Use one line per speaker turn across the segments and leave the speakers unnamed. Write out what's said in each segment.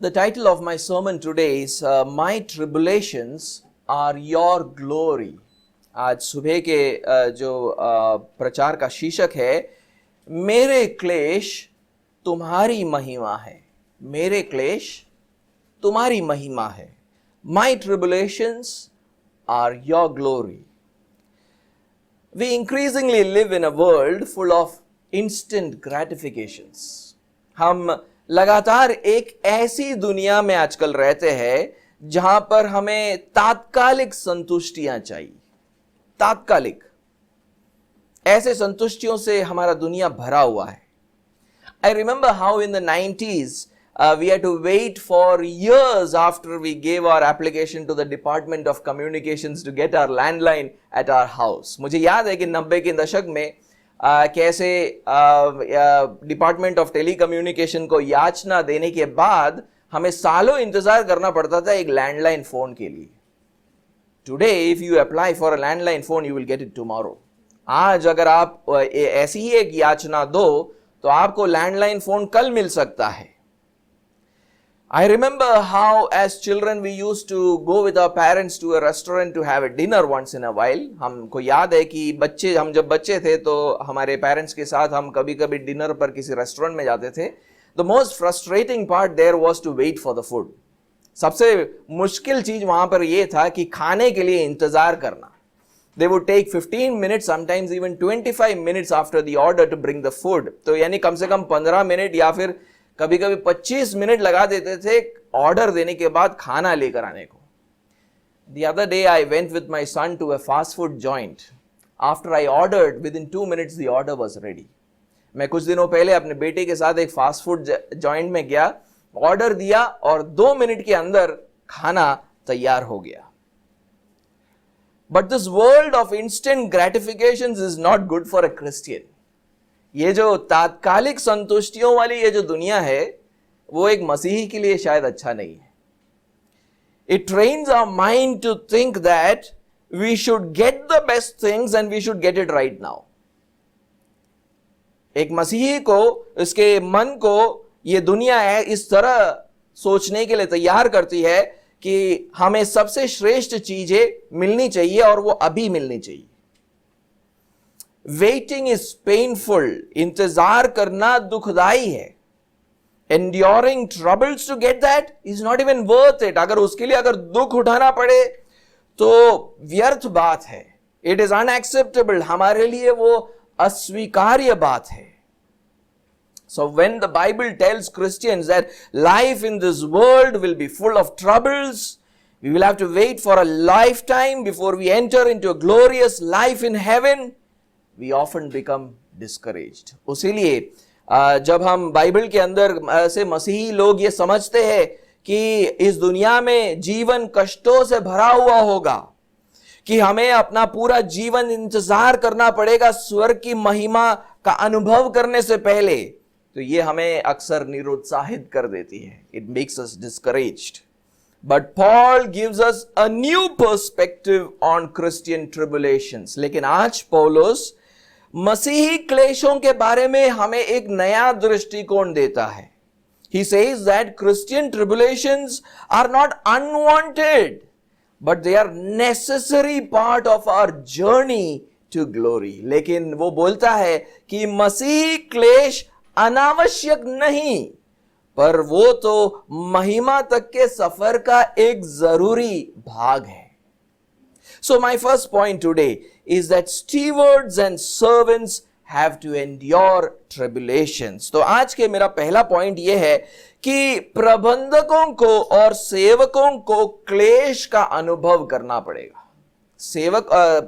The title of my sermon today is My Tribulations Are Your Glory. आज सुबह के जो प्रचार का शीर्षक है, मेरे क्लेश तुम्हारी महिमा है. मेरे क्लेश तुम्हारी महिमा है. My tribulations are your glory. We increasingly live in a world full of instant gratifications. हम लगातार एक ऐसी दुनिया में आजकल रहते हैं जहां पर हमें तात्कालिक संतुष्टियां चाहिए. तात्कालिक ऐसे संतुष्टियों से हमारा दुनिया भरा हुआ है. I remember how in the 90s we had to wait for years after we gave our application to the Department of Communications to get our landline at our house. मुझे याद है कि 90 के दशक में कैसे डिपार्टमेंट ऑफ टेलीकम्युनिकेशन को याचना देने के बाद हमें सालों इंतजार करना पड़ता था एक लैंडलाइन फोन के लिए. Today if you apply for a landline phone you will get it tomorrow. आज अगर आप ऐसी ही एक याचना दो तो आपको लैंडलाइन फोन कल मिल सकता है. I remember how as children we used to go with our parents to a restaurant to have a dinner once in a while. हमको याद है कि हम जब बच्चे थे तो हमारे पेरेंट्स के साथ हम कभी कभी डिनर पर किसी रेस्टोरेंट में जाते थे. The most frustrating part there was to wait for the food. सबसे मुश्किल चीज वहां पर यह था कि खाने के लिए इंतजार करना. They would take 15 minutes, sometimes even 25 minutes after the order to bring the food. तो यानी कम से कम 15 मिनट या फिर कभी कभी 25 मिनट लगा देते थे ऑर्डर देने के बाद खाना लेकर आने को. The other day I went with my son to a fast food joint. After I ordered, within 2 minutes the order was ready. मैं कुछ दिनों पहले अपने बेटे के साथ एक फास्ट फूड जॉइंट में गया, ऑर्डर दिया और 2 मिनट के अंदर खाना तैयार हो गया. But this world of instant gratifications is not good for a Christian. ये जो तात्कालिक संतुष्टियों वाली ये जो दुनिया है वो एक मसीही के लिए शायद अच्छा नहीं है. It trains our mind to think that we should get the best things and we should get it right now. एक मसीही को, इसके मन को ये दुनिया है इस तरह सोचने के लिए तैयार करती है कि हमें सबसे श्रेष्ठ चीजें मिलनी चाहिए और वो अभी मिलनी चाहिए. Waiting is painful. इंतजार करना दुखदाई है. Enduring troubles to get that is not even worth it. अगर उसके लिए अगर दुख उठाना पड़े तो व्यर्थ बात है. It is unacceptable. हमारे लिए वो अस्वीकार्य बात है. So when the Bible tells Christians that life in this world will be full of troubles, we will have to wait for a lifetime before we enter into a glorious life in heaven, we often become discouraged. उसीलिए जब हम Bible के अंदर से मसीही लोग ये समझते हैं कि इस दुनिया में जीवन कष्टों से भरा हुआ होगा, कि हमें अपना पूरा जीवन इंतजार करना पड़ेगा स्वर्ग की महिमा का अनुभव करने से पहले, तो ये हमें अक्सर निरुत्साहित कर देती है. It makes us discouraged. But Paul gives us a new perspective on Christian tribulations. लेकिन आज पौलुस मसीही क्लेशों के बारे में हमें एक नया दृष्टिकोण देता है. He says that Christian tribulations are not unwanted, but they are necessary part of our journey to glory. लेकिन वो बोलता है कि मसीही क्लेश अनावश्यक नहीं, पर वो तो महिमा तक के सफर का एक जरूरी भाग है. So my first point today is that stewards and servants have to endure tribulations. तो आज के मेरा पहला पॉइंट यह है कि प्रबंधकों को और सेवकों को क्लेश का अनुभव करना पड़ेगा.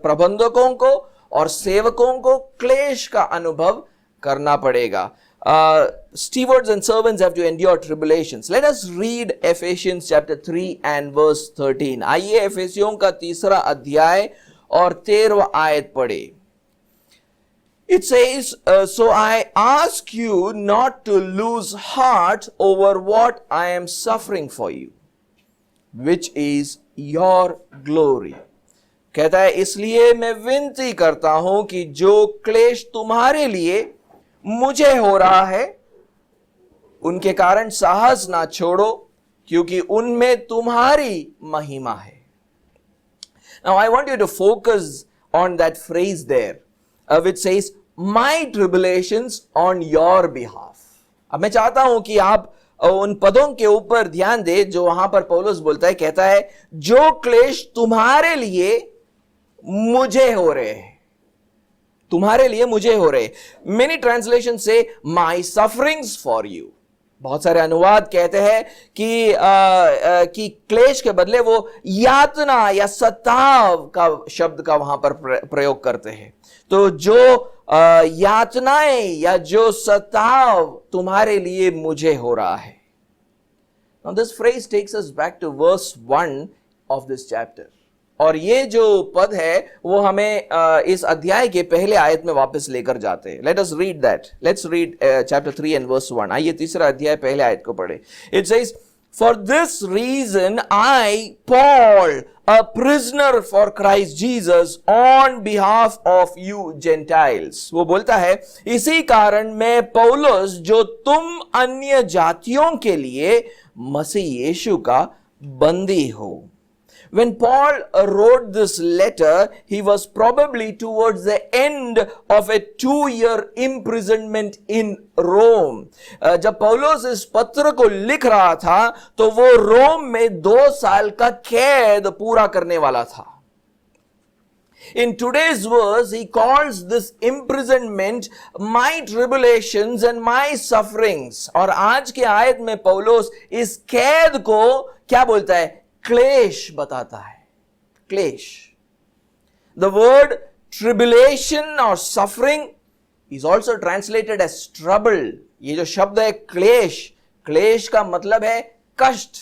प्रबंधकों को और सेवकों को क्लेश का अनुभव करना पड़ेगा. Stewards and servants have to endure tribulations. Let us read Ephesians chapter 3 and verse 13. आइए एफेसियों का 3 अध्याय और 13वां आयत पढ़े. It says, so I ask you not to lose heart over what I am suffering for you, which is your glory. कहता है इसलिए मैं विनती करता हूं कि जो क्लेश तुम्हारे लिए मुझे हो रहा है उनके कारण साहस ना छोड़ो, क्योंकि उनमें तुम्हारी महिमा है. Now I want you to focus on that phrase there, which says, my tribulations on your behalf. अब मैं चाहता हूं कि आप उन पदों के ऊपर ध्यान दे जो वहां पर पौलुस बोलता है, कहता है जो क्लेश तुम्हारे लिए मुझे हो रहे हैं, तुम्हारे लिए मुझे हो रहे. मेनी ट्रांसलेशन से माई सफरिंग्स फॉर यू. बहुत सारे अनुवाद कहते हैं कि क्लेश के बदले वो यातना या सताव का शब्द का वहां पर प्रयोग करते हैं. तो जो यातनाएं या जो सताव तुम्हारे लिए मुझे हो रहा है. Now this phrase takes us back to verse 1 of this chapter. और ये जो पद है वो हमें इस अध्याय के पहले आयत में वापस लेकर जाते हैं. Let us read that. Let's read chapter 3 and verse 1. आइए तीसरा अध्याय पहले आयत को पढ़े. It says, for this reason I, Paul, a prisoner for Christ Jesus, on behalf of you Gentiles. वो बोलता है इसी कारण मैं पौलुस जो तुम अन्य जातियों के लिए मसीह यीशु का बंदी हो. When Paul wrote this letter, he was probably towards the end of a 2-year imprisonment in Rome. जब पौलुस इस पत्र को लिख रहा था तो वो रोम में 2 साल का कैद पूरा करने वाला था. In today's verse, he calls this imprisonment my tribulations and my sufferings. और आज के आयत में पौलुस इस कैद को क्या बोलता है? क्लेश बताता है. क्लेश. The word tribulation or suffering is also translated as trouble. ये जो शब्द है क्लेश, क्लेश का मतलब है कष्ट.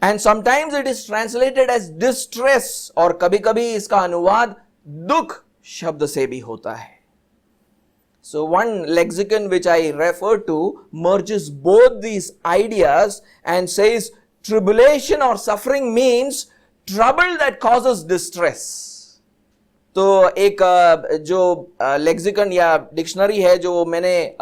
And sometimes it is translated as distress, और कभी-कभी इसका अनुवाद दुख शब्द से भी होता है. So one lexicon which I refer to merges both these ideas and says tribulation or suffering means trouble that causes distress. तो एक जो लेक्सिकन या डिक्शनरी है जो मैंने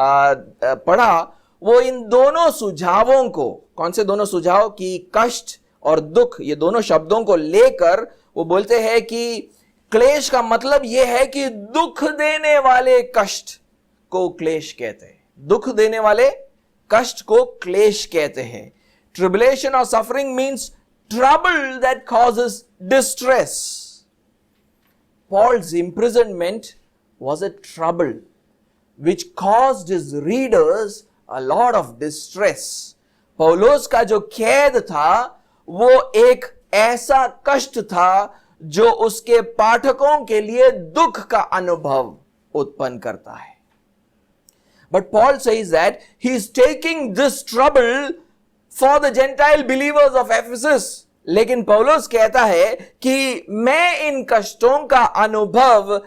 पढ़ा, वो इन दोनों सुझावों को, कौन से दोनों सुझाव, कि कष्ट और दुख, ये दोनों शब्दों को लेकर वो बोलते हैं कि क्लेश का मतलब ये है कि दुख देने वाले कष्ट को क्लेश कहते हैं. दुख देने वाले कष्ट को क्लेश कहते हैं. Tribulation or suffering means trouble that causes distress. Paul's imprisonment was a trouble which caused his readers a lot of distress. पौलुस का जो कैद था वो एक ऐसा कष्ट था जो उसके पाठकों के लिए दुख का अनुभव उत्पन्न करता है. But Paul says that he is taking this trouble for the Gentile believers of Ephesus. लेकिन पौलुस कहता है कि मैं इन कष्टों का अनुभव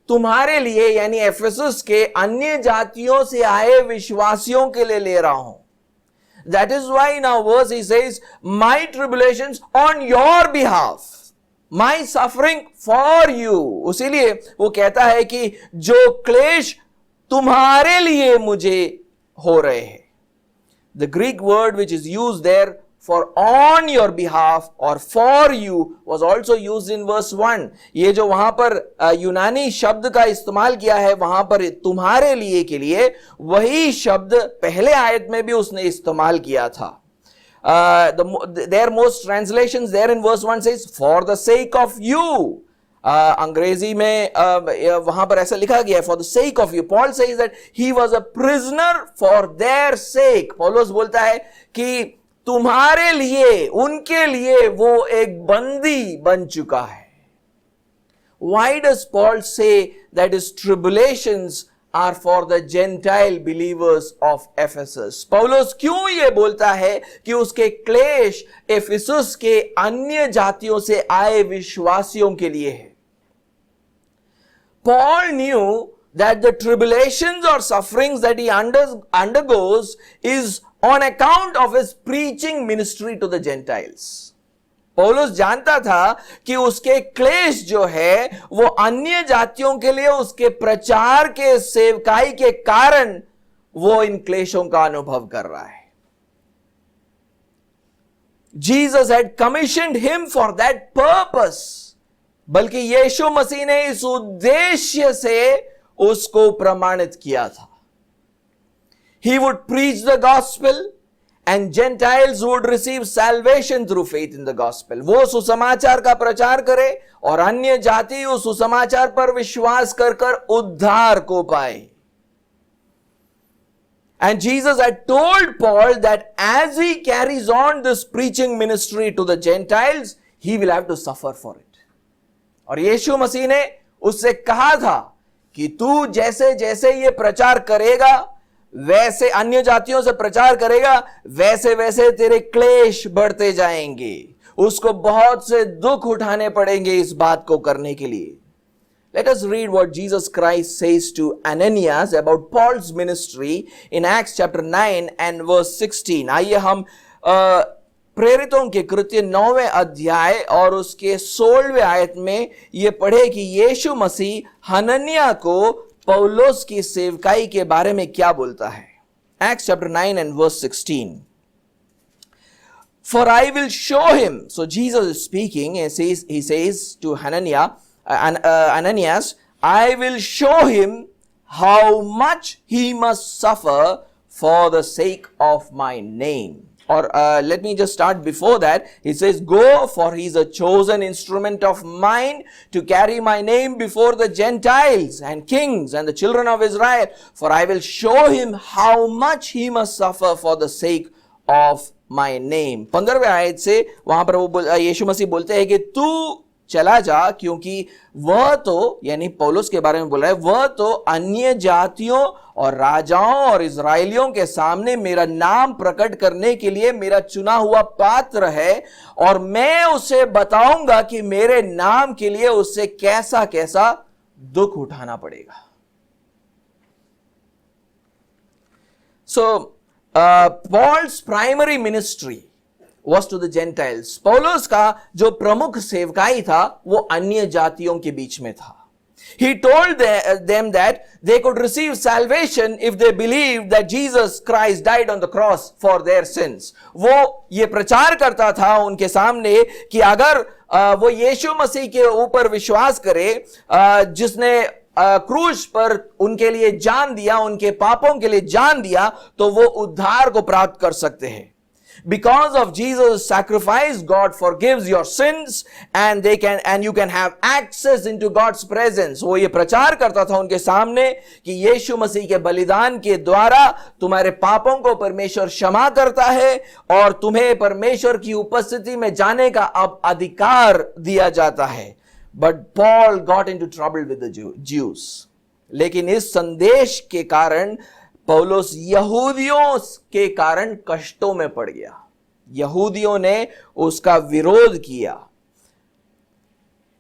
तुम्हारे लिए यानी एफेसस के अन्य जातियों से आए विश्वासियों के लिए ले रहा हूं. That is why in our verse he says, my tribulations on your behalf, my suffering for you. उसीलिए वो कहता है कि जो क्लेश तुम्हारे लिए मुझे हो रहे हैं. The Greek word which is used there for on your behalf or for you was also used in verse 1. ये जो वहां पर यूनानी शब्द का इस्तेमाल किया है वहां पर तुम्हारे लिए के लिए, वही शब्द पहले आयत में भी उसने इस्तेमाल किया था. Their most translations there in verse 1 says for the sake of you. अंग्रेजी में वहां पर ऐसा लिखा गया है for the sake of you. Paul says that he was a prisoner for their sake. पौलुस बोलता है कि तुम्हारे लिए, उनके लिए वो एक बंदी बन चुका है. Why does Paul say that his tribulations are for the Gentile believers of Ephesus? पौलुस क्यों ये बोलता है कि उसके क्लेश एफिसुस के अन्य जातियों से आए विश्वासियों के लिए है? Paul knew that the tribulations or sufferings that he undergoes is on account of his preaching ministry to the Gentiles. पौलुस जानता था कि उसके क्लेश जो है वो अन्य जातियों के लिए उसके प्रचार के सेवकाई के कारण वो इन क्लेशों का अनुभव कर रहा है. Jesus had commissioned him for that purpose. बल्कि यीशु मसीह ने इस उद्देश्य से उसको प्रमाणित किया था. He would preach the gospel and Gentiles would receive salvation through faith in the gospel. वो सुसमाचार का प्रचार करे और अन्य जाति उस सुसमाचार पर विश्वास कर उद्धार को पाए. And Jesus had told Paul that as he carries on this preaching ministry to the Gentiles, he will have to suffer for it. और यीशु मसीह ने उससे कहा था कि तू जैसे जैसे ये प्रचार करेगा, वैसे अन्य जातियों से प्रचार करेगा, वैसे वैसे तेरे क्लेश बढ़ते जाएंगे. उसको बहुत से दुख उठाने पड़ेंगे इस बात को करने के लिए. Let us read what Jesus Christ says to Ananias about Paul's ministry in Acts chapter 9 and verse 16. आइए हम प्रेरितों के कृत्य 9वें अध्याय और उसके 16वें आयत में ये पढ़े कि यीशु मसीह हनन्याह को पौलुस की सेवकाई के बारे में क्या बोलता है. Acts chapter 9 and verse 16. For I will show him. So Jesus is speaking and he says to Ananias, I will show him how much he must suffer for the sake of my name. Or let me just start before that. He says, go, for he is a chosen instrument of mine to carry my name before the Gentiles and kings and the children of Israel. For I will show him how much he must suffer for the sake of my name. 15वें आयत से वहां पर वो यीशु मसीह बोलते हैं कि तू चला जा, क्योंकि वह तो, यानी पौलुस के बारे में बोल रहा है, वह तो अन्य जातियों और राजाओं और इजराइलियों के सामने मेरा नाम प्रकट करने के लिए मेरा चुना हुआ पात्र है, और मैं उसे बताऊंगा कि मेरे नाम के लिए उससे कैसा कैसा दुख उठाना पड़ेगा. So Paul's primary ministry was to the Gentiles. पौलुस का जो प्रमुख सेवकाई था वो अन्य जातियों के बीच में था. He told them that they could receive salvation if they believed that Jesus Christ died on the cross for their sins. वो ये प्रचार करता था उनके सामने कि अगर वो यीशु मसीह के ऊपर विश्वास करे, जिसने क्रूज पर उनके लिए जान दिया, उनके पापों के लिए जान दिया, तो वो उद्धार को प्राप्त कर सकते हैं. Because of Jesus' sacrifice, God forgives your sins and you can have access into God's presence. वो ये प्रचार करता था उनके सामने कि यीशु मसीह के बलिदान के द्वारा तुम्हारे पापों को परमेश्वर क्षमा करता है और तुम्हें परमेश्वर की उपस्थिति में जाने का अब अधिकार दिया जाता है. But Paul got into trouble with the Jews. लेकिन इस संदेश के कारण पौलुस यहूदियों के कारण कष्टों में पड़ गया. यहूदियों ने उसका विरोध किया.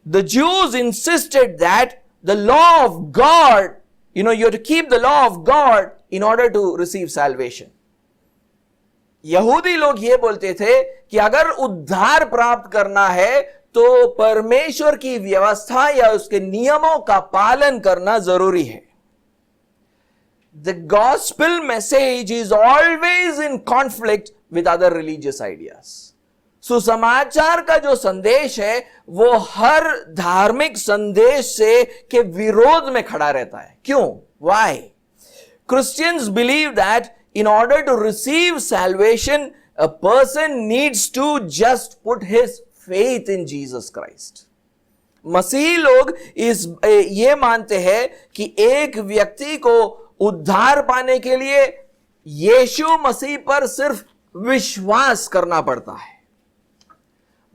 The Jews insisted that the law of God, you have to keep the law of God in order to receive salvation. यहूदी लोग ये बोलते थे कि अगर उद्धार प्राप्त करना है तो परमेश्वर की व्यवस्था या उसके नियमों का पालन करना जरूरी है. The gospel message is always in conflict with other religious ideas. सुसमाचार का जो संदेश है वो हर धार्मिक संदेश से के विरोध में खड़ा रहता है. क्यों? Why? Christians believe that in order to receive salvation, a person needs to just put his faith in Jesus Christ. मसीही लोग ये मानते हैं कि एक व्यक्ति को उद्धार पाने के लिए यीशु मसीह पर सिर्फ विश्वास करना पड़ता है.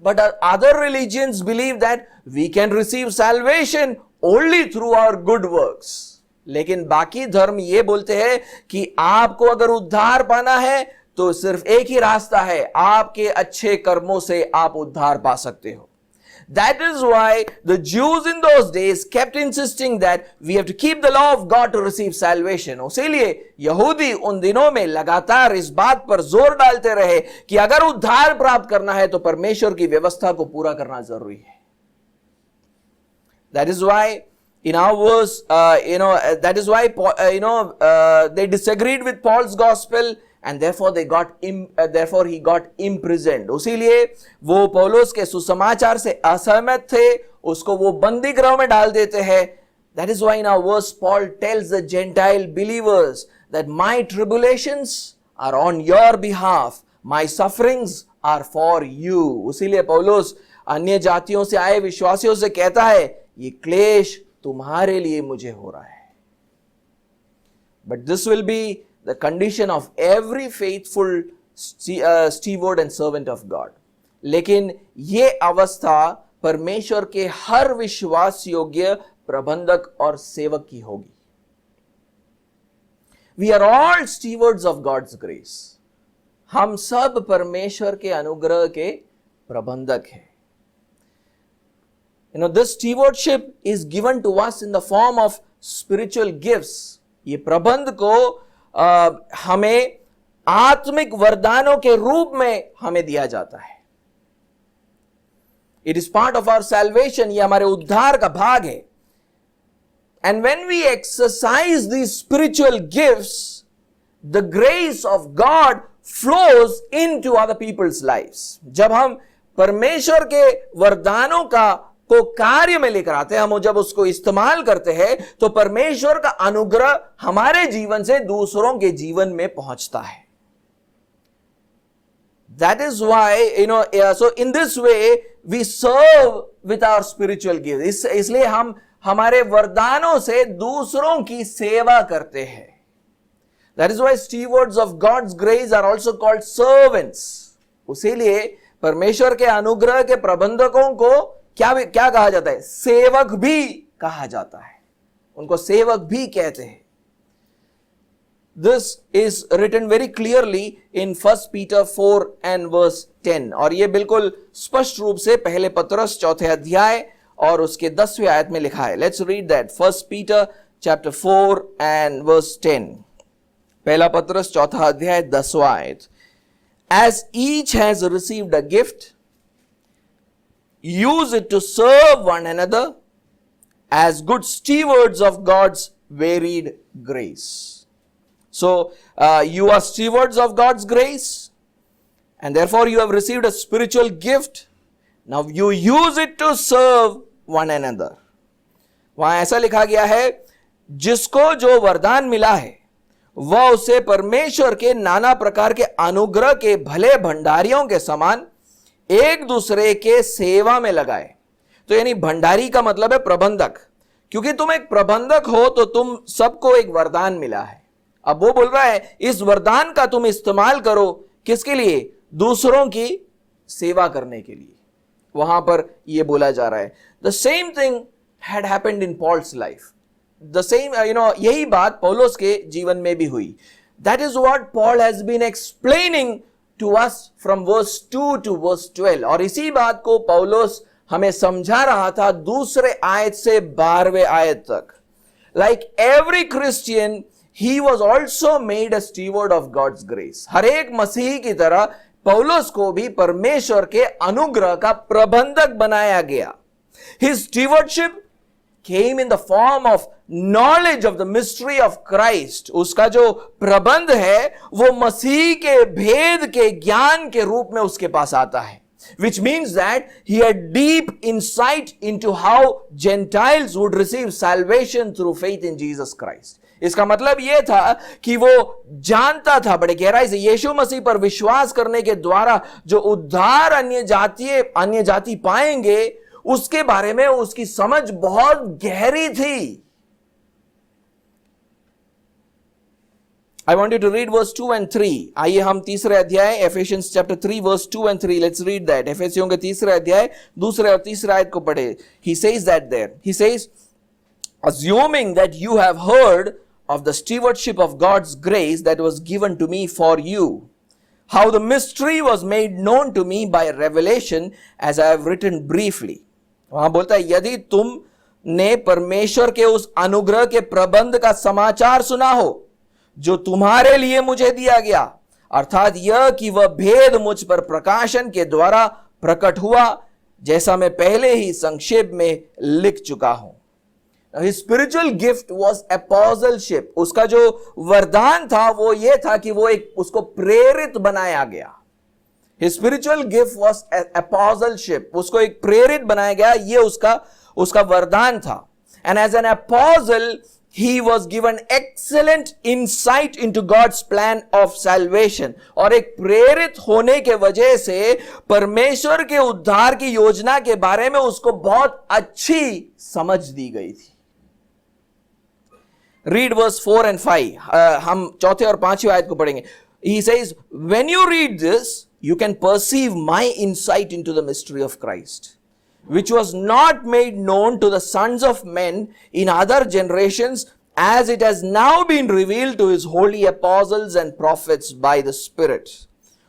But other religions believe that we can receive salvation only through our good works. लेकिन बाकी धर्म ये बोलते हैं कि आपको अगर उद्धार पाना है तो सिर्फ एक ही रास्ता है, आपके अच्छे कर्मों से आप उद्धार पा सकते हो. That is why the Jews in those days kept insisting that we have to keep the law of God to receive salvation. इसीलिए यहूदी उन दिनों में लगातार इस बात पर जोर डालते रहे कि अगर उद्धार प्राप्त करना है तो परमेश्वर की व्यवस्था को पूरा करना जरूरी है. That is why in our verse, that is why they disagreed with Paul's gospel and therefore he got imprisoned. उसीलिए वो पौलुस के सुसमाचार से असहमत थे, उसको वो बंदी गृह में डाल देते हैं. That is why in our verse Paul tells the Gentile believers that my tribulations are on your behalf, my sufferings are for you. उसीलिए पौलुस अन्य जातियों से आए विश्वासियों से कहता है, ये क्लेश तुम्हारे लिए मुझे हो रहा है. But this will be the condition of every faithful steward and servant of God. लेकिन ये अवस्था परमेश्वर के हर विश्वास योग्य प्रबंधक और सेवक की होगी. We are all stewards of God's grace. हम सब परमेश्वर के अनुग्रह के प्रबंधक हैं. This stewardship is given to us in the form of spiritual gifts. ये प्रबंध को हमें आत्मिक वरदानों के रूप में हमें दिया जाता है. It is part of our salvation. ये हमारे उद्धार का भाग है. And when we exercise these spiritual gifts, the grace of God flows into other people's lives. जब हम परमेश्वर के वरदानों को कार्य में लेकर आते हैं, हम जब उसको इस्तेमाल करते हैं, तो परमेश्वर का अनुग्रह हमारे जीवन से दूसरों के जीवन में पहुंचता है. That is why, so in this way we serve with our spiritual gifts. इसलिए हम हमारे वरदानों से दूसरों की सेवा करते हैं. That is why stewards of God's grace are also called servants. उसीलिए परमेश्वर के अनुग्रह के प्रबंधकों को क्या कहा जाता है? सेवक भी कहा जाता है. उनको सेवक भी कहते हैं. This is written very clearly in 1 Peter 4 and verse 10. और ये बिल्कुल स्पष्ट रूप से पहले पत्रस 4 अध्याय और उसके 10वें आयत में लिखा है. Let's read that. 1 Peter chapter 4 and verse 10. पहला पत्रस 4 अध्याय 10वां आयत. As each has received a gift, use it to serve one another as good stewards of God's varied grace. So, you are stewards of God's grace, and therefore you have received a spiritual gift. Now you use it to serve one another. वहां ऐसा लिखा गया है, जिसको जो वरदान मिला है वह उसे परमेश्वर के नाना प्रकार के अनुग्रह के भले भंडारियों के समान एक दूसरे के सेवा में लगाए. तो यानी भंडारी का मतलब है प्रबंधक. क्योंकि तुम एक प्रबंधक हो तो तुम सबको एक वरदान मिला है. अब वो बोल रहा है इस वरदान का तुम इस्तेमाल करो. किसके लिए? दूसरों की सेवा करने के लिए. वहां पर यह बोला जा रहा है. The same thing had happened in Paul's life. The same यही बात पौलुस के जीवन में भी हुई. That is what Paul has been explaining to us from verse 2 to verse 12. और इसी बात को पौलुस हमें समझा रहा था दूसरे आयत से 12वें आयत तक. Like every Christian, he was also made a steward of God's grace. हर एक मसीही की तरह पौलुस को भी परमेश्वर के अनुग्रह का प्रबंधक बनाया गया. His stewardship came in the form of knowledge of the mystery of Christ. उसका जो प्रबंध है वो मसीह के भेद के ज्ञान के रूप में उसके पास आता है. Which means that he had deep insight into how Gentiles would receive salvation through faith in Jesus Christ. इसका मतलब यह था कि वो जानता था बड़े गहराई से यीशु मसीह पर विश्वास करने के द्वारा जो उद्धार अन्य जाति पाएंगे उसके बारे में उसकी समझ बहुत गहरी थी. I want you to read verse 2 and 3. आइए हम तीसरे अध्याय Ephesians chapter 3 verse 2 and 3. Let's read that. एफेसियों के तीसरे अध्याय दूसरे और तीसरे आयत को पढ़े. He says that there. He says, assuming that you have heard of the stewardship of God's grace that was given to me for you, how the mystery was made known to me by revelation, as I have written briefly. वहां बोलता है यदि तुमने परमेश्वर के उस अनुग्रह के प्रबंध का समाचार सुना हो जो तुम्हारे लिए मुझे दिया गया, अर्थात यह कि वह भेद मुझ पर प्रकाशन के द्वारा प्रकट हुआ, जैसा मैं पहले ही संक्षेप में लिख चुका हूं. His spiritual gift was apostleship. उसका जो वरदान था वो ये था कि वो एक उसको प्रेरित बनाया गया. His spiritual gift was apostleship. उसको एक प्रेरित बनाया गया, ये उसका वरदान था. And as an apostle, he was given excellent insight into God's plan of salvation. और एक प्रेरित होने के वजह से परमेश्वर के उद्धार की योजना के बारे में उसको बहुत अच्छी समझ दी गई थी. Read verse 4 and 5. हम चौथे और पांचवें आयत को पढ़ेंगे. He says, when you read this, you can perceive my insight into the mystery of Christ, which was not made known to the sons of men in other generations, as it has now been revealed to his holy apostles and prophets by the Spirit.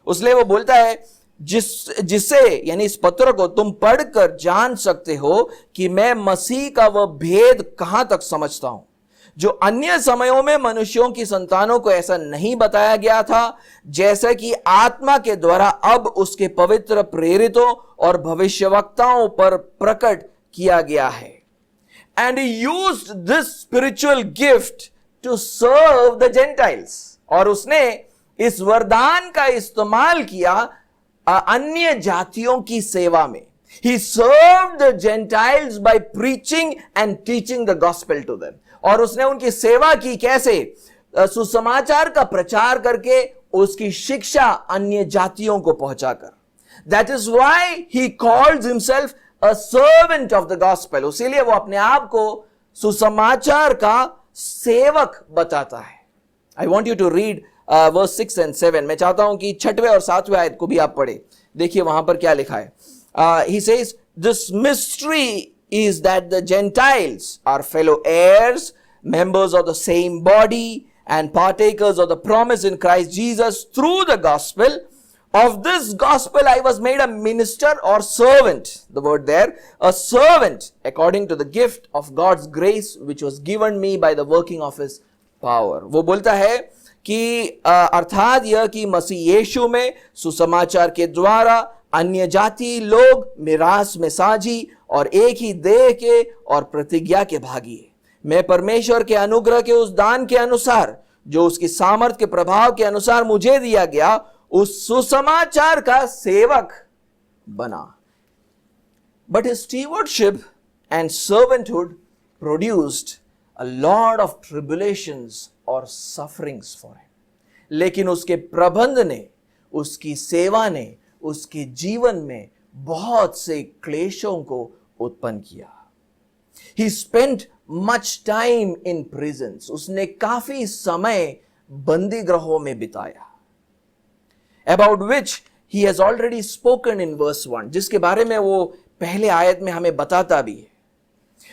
उसलिए वो बोलता है जिससे यानी इस पत्र को तुम पढ़कर जान सकते हो कि मैं मसीह का वह भेद कहां तक समझता हूं, जो अन्य समयों में मनुष्यों की संतानों को ऐसा नहीं बताया गया था, जैसे कि आत्मा के द्वारा अब उसके पवित्र प्रेरितों और भविष्यवक्ताओं पर प्रकट किया गया है. And he used this spiritual gift to serve the Gentiles. और उसने इस वरदान का इस्तेमाल किया अन्य जातियों की सेवा में. He served the Gentiles by preaching and teaching the gospel to them. और उसने उनकी सेवा की कैसे? सुसमाचार का प्रचार करके, उसकी शिक्षा अन्य जातियों को पहुंचाकर. That is why he calls himself a servant of the gospel. इसीलिए वो अपने आप को सुसमाचार का सेवक बताता है. I want you to read verse 6 and 7. मैं चाहता हूं कि 6वें और 7वें आयत को भी आप पढ़े. देखिए वहां पर क्या लिखा है. He says, this mystery is that the Gentiles are fellow heirs, members of the same body, and partakers of the promise in Christ Jesus through the gospel. Of this gospel I was made a minister or servant. The word there, a servant, according to the gift of God's grace which was given me by the working of his power. वो बोलता है कि अर्थात यह कि मसीह यीशु में सुसमाचार के द्वारा अन्य जाति लोग मिरास में साझी और एक ही देह के और प्रतिज्ञा के भागी है. मैं परमेश्वर के अनुग्रह के उस दान के अनुसार जो उसकी सामर्थ के प्रभाव के अनुसार मुझे दिया गया, उस सुसमाचार का सेवक बना. But his stewardship and servanthood produced a lot of tribulations or sufferings for him. लेकिन उसके प्रबंध ने, उसकी सेवा ने, उसके जीवन में बहुत से क्लेशों को उत्पन्न किया. He spent much time in prisons. उसने काफी समय बंदी गृहों में बिताया. About which he has already spoken in verse 1. जिसके बारे में वो पहले आयत में हमें बताता भी है.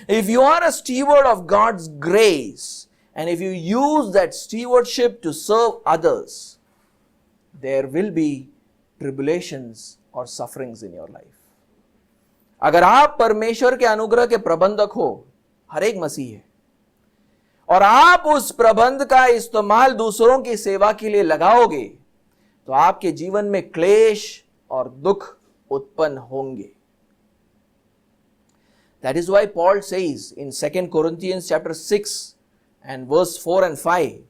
If you are a steward of God's grace, and if you use that stewardship to serve others, there will be tribulations or sufferings in your life. अगर आप परमेश्वर के अनुग्रह के प्रबंधक हो, हर एक मसीह है, और आप उस प्रबंध का इस्तेमाल दूसरों की सेवा के लिए लगाओगे, तो आपके जीवन में क्लेश और दुख उत्पन्न होंगे. That is why Paul says in 2 Corinthians chapter 6 and verse 4 and 5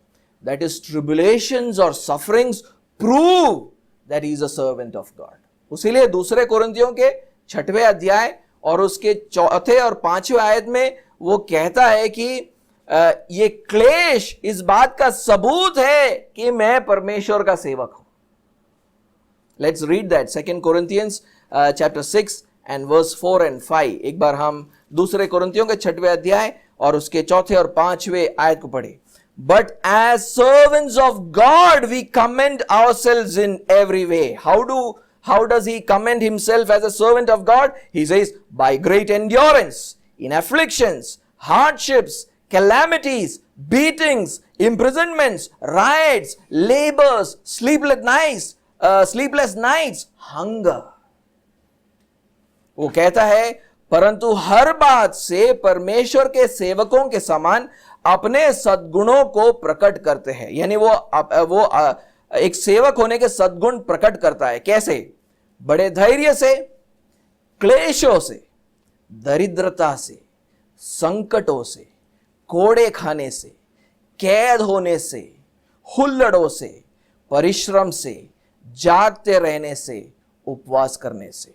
that his tribulations or sufferings prove that he is a servant of God. उसीलिए दूसरे कोरिन्थियों के 6वें अध्याय और उसके 4 और 5वें आयत में वो कहता है कि ये क्लेश इस बात का सबूत है कि मैं परमेश्वर का सेवक हूं. Let's read that 2 Corinthians chapter 6 and verse 4 and 5. एक बार हम दूसरे कोरिन्थियों के 6वें अध्याय और उसके 4 और 5वें आयत को पढ़े. But as servants of God we commend ourselves in every way. How does he commend himself as a servant of God? He says, by great endurance in afflictions, hardships, calamities, beatings, imprisonments, riots, labors, sleepless nights, hunger. वो कहता है, परंतु हर बात से परमेश्वर के सेवकों के समान अपने सद्गुणों को प्रकट करते हैं. यानी वो एक सेवक होने के सद्गुण प्रकट करता है. कैसे? बड़े धैर्य से, क्लेशों से, दरिद्रता से, संकटों से, कोड़े खाने से, कैद होने से, हुल्लड़ों से, परिश्रम से, जागते रहने से, उपवास करने से।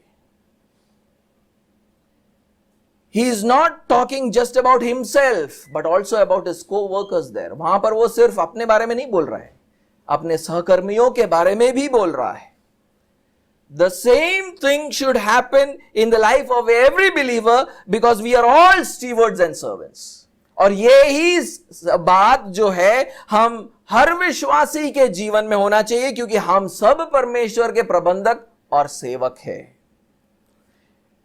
He is not talking just about himself, but also about his co-workers there. वहां पर वो सिर्फ अपने बारे में नहीं बोल रहा है, अपने सहकर्मियों के बारे में भी बोल रहा है। The same thing should happen in the life of every believer because we are all stewards and servants. और ये ही बात जो है हम हर विश्वासी के जीवन में होना चाहिए, क्योंकि हम सब परमेश्वर के प्रबंधक और सेवक हैं।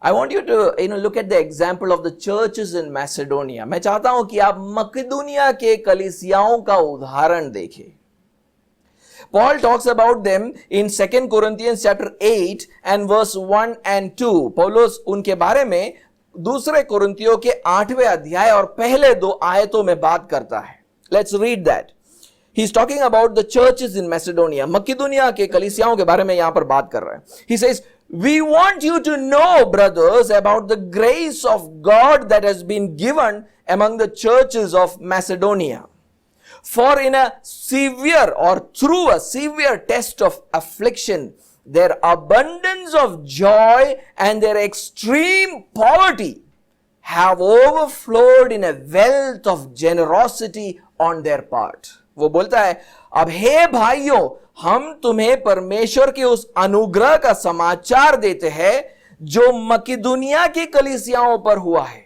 I want you to look at the example of the churches in Macedonia. मैं चाहता हूं कि आप मकिदुनिया के कलीसियाओं का उदाहरण देखें। Paul talks about them in 2 Corinthians chapter 8 and verse 1 and 2. पौलुस उनके बारे में दूसरे कुरिन्थियों के 8वें अध्याय और पहले 2 आयतों में बात करता है। Let's read that. He's talking about the churches in Macedonia. मकिदुनिया के कलीसियाओं के बारे में यहां पर बात कर रहा है। He says, "We want you to know, brothers, about the grace of God that has been given among the churches of Macedonia. For in a severe or through a severe test of affliction, their abundance of joy and their extreme poverty have overflowed in a wealth of generosity on their part." वो बोलता है, अब हे भाइयों, हम तुम्हें परमेश्वर के उस अनुग्रह का समाचार देते हैं जो मकिदुनिया की कलीसियाओं पर हुआ है,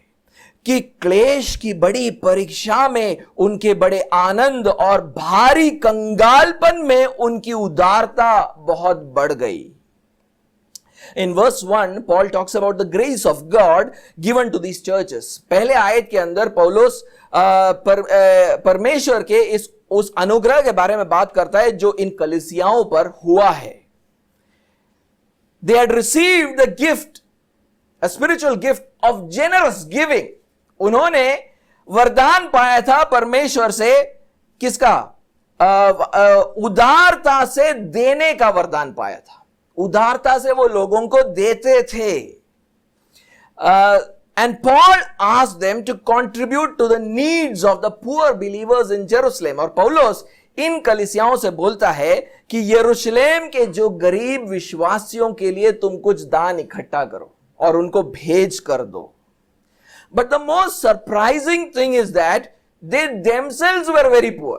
कि क्लेश की बड़ी परीक्षा में उनके बड़े आनंद और भारी कंगालपन में उनकी उदारता बहुत बढ़ गई। In verse 1, Paul talks about the grace of God given to these churches. पहले आयत के अंदर पौलुस परमेश्वर के उस अनुग्रह के बारे में बात करता है जो इन कलीसियाओं पर हुआ है। They had received the gift, a spiritual gift of generous giving. उन्होंने वरदान पाया था परमेश्वर से, किसका? उदारता से देने का वरदान पाया था। उदारता से वो लोगों को देते थे। And Paul asked them to contribute to the needs of the poor believers in Jerusalem. और पौलुस इन कलीसियाओं से बोलता है कि यरूशलेम के जो गरीब विश्वासियों के लिए तुम कुछ दान इकट्ठा करो और उनको भेज कर दो। But the most surprising thing is that they themselves were very poor.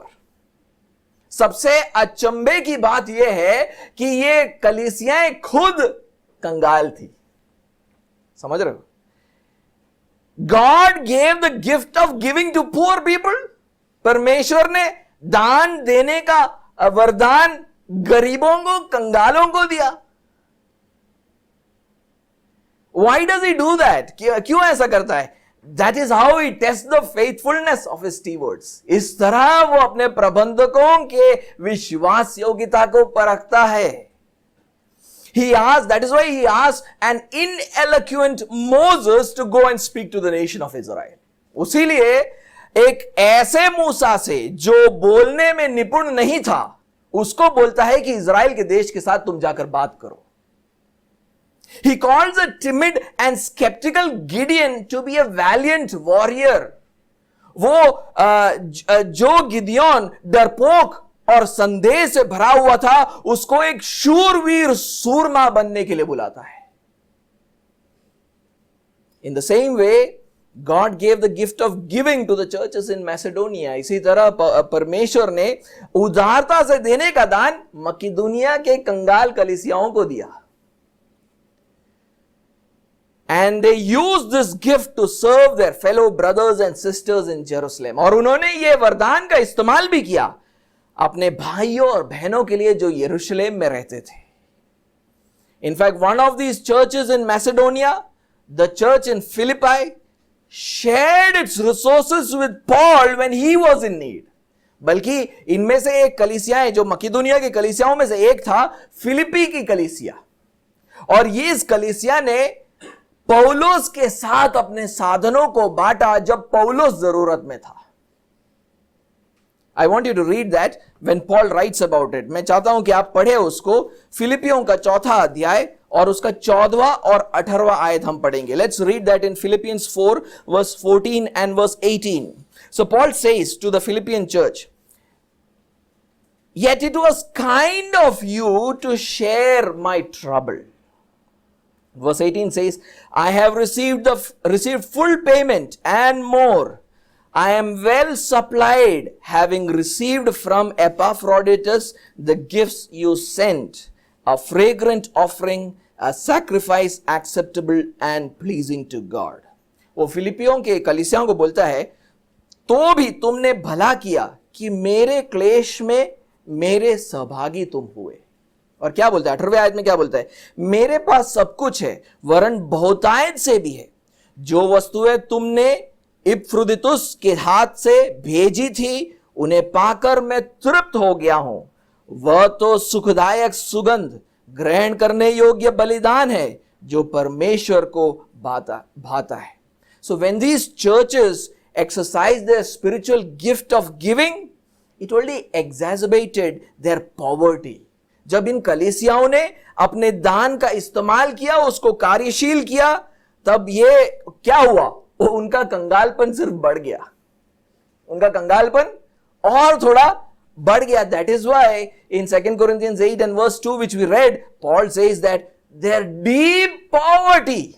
सबसे अचंभे की बात यह है कि ये कलीसियाएं खुद कंगाल थी। समझ रहे हो? God gave the gift of giving to poor people. परमेश्वर ने दान देने का वरदान गरीबों को, कंगालों को दिया। Why does he do that? क्यों ऐसा करता है? That is how he tests the faithfulness of his stewards. इस तरह वो अपने प्रबंधकों के विश्वास योग्यता को परखता है। He asked, that is why he asked an ineloquent Moses to go and speak to the nation of Israel. उसीलिए एक ऐसे मूसा से जो बोलने में निपुण नहीं था, उसको बोलता है कि इजराइल के देश के साथ तुम जाकर बात करो। He calls a timid and skeptical Gideon to be a valiant warrior. वो जो गिदियोन डरपोक और संदेह से भरा हुआ था, उसको एक शूरवीर सूरमा बनने के लिए बुलाता है। In the same way, God gave the gift of giving to the churches in Macedonia. इसी तरह परमेश्वर ने उदारता से देने का दान मकिदुनिया के कंगाल कलीसियाओं को दिया। And they used this gift to serve their fellow brothers and sisters in Jerusalem. और उन्होंने ये वरदान का इस्तेमाल भी किया अपने भाइयों और बहनों के लिए जो यरूशलेम में रहते थे। In fact, one of these churches in Macedonia, the church in Philippi, shared its resources with Paul when he was in need. बल्कि इनमें से एक कलीसिया जो मकिदुनिया की कलीसियाओं में से एक था, फिलिपी की कलीसिया, और ये इस कलीसिया ने पौलुस के साथ अपने साधनों को बांटा जब पौलुस जरूरत में था। I want you to read that when Paul writes about it. मैं चाहता हूं कि आप पढ़े उसको। फिलिपियों का 4 अध्याय और उसका 14वां और 18वां आयत हम पढ़ेंगे। Let's read that in Philippians 4 verse 14 and verse 18. So Paul says to the Philippian church, yet it was kind of you to share my trouble. Verse 18 says, I have received full payment and more. I am well supplied, having received from Epaphroditus the gifts you sent, a fragrant offering, a sacrifice acceptable and pleasing to God. वो फिलिपियों के कलीसियाओं को बोलता है, तो भी तुमने भला किया कि मेरे क्लेश में मेरे सहभागी तुम हुए. और क्या बोलता है 18वें आयत में, क्या बोलता है, मेरे पास सब कुछ है वरन बहुतायत से भी है. जो वस्तुएं तुमने इपफ्रुदितुस के हाथ से भेजी थी उन्हें पाकर मैं तृप्त हो गया हूं. वह तो सुखदायक सुगंध ग्रहण करने योग्य बलिदान है जो परमेश्वर को भाता है. So when these churches exercise their spiritual gift of giving, it only exacerbated their poverty. जब इन कलीसियाओं ने अपने दान का इस्तेमाल किया, उसको कार्यशील किया, तब ये क्या हुआ, वो उनका कंगालपन सिर्फ बढ़ गया, उनका कंगालपन और थोड़ा बढ़ गया. That is why in 2 Corinthians 8 and verse 2 which we read, Paul says that their deep poverty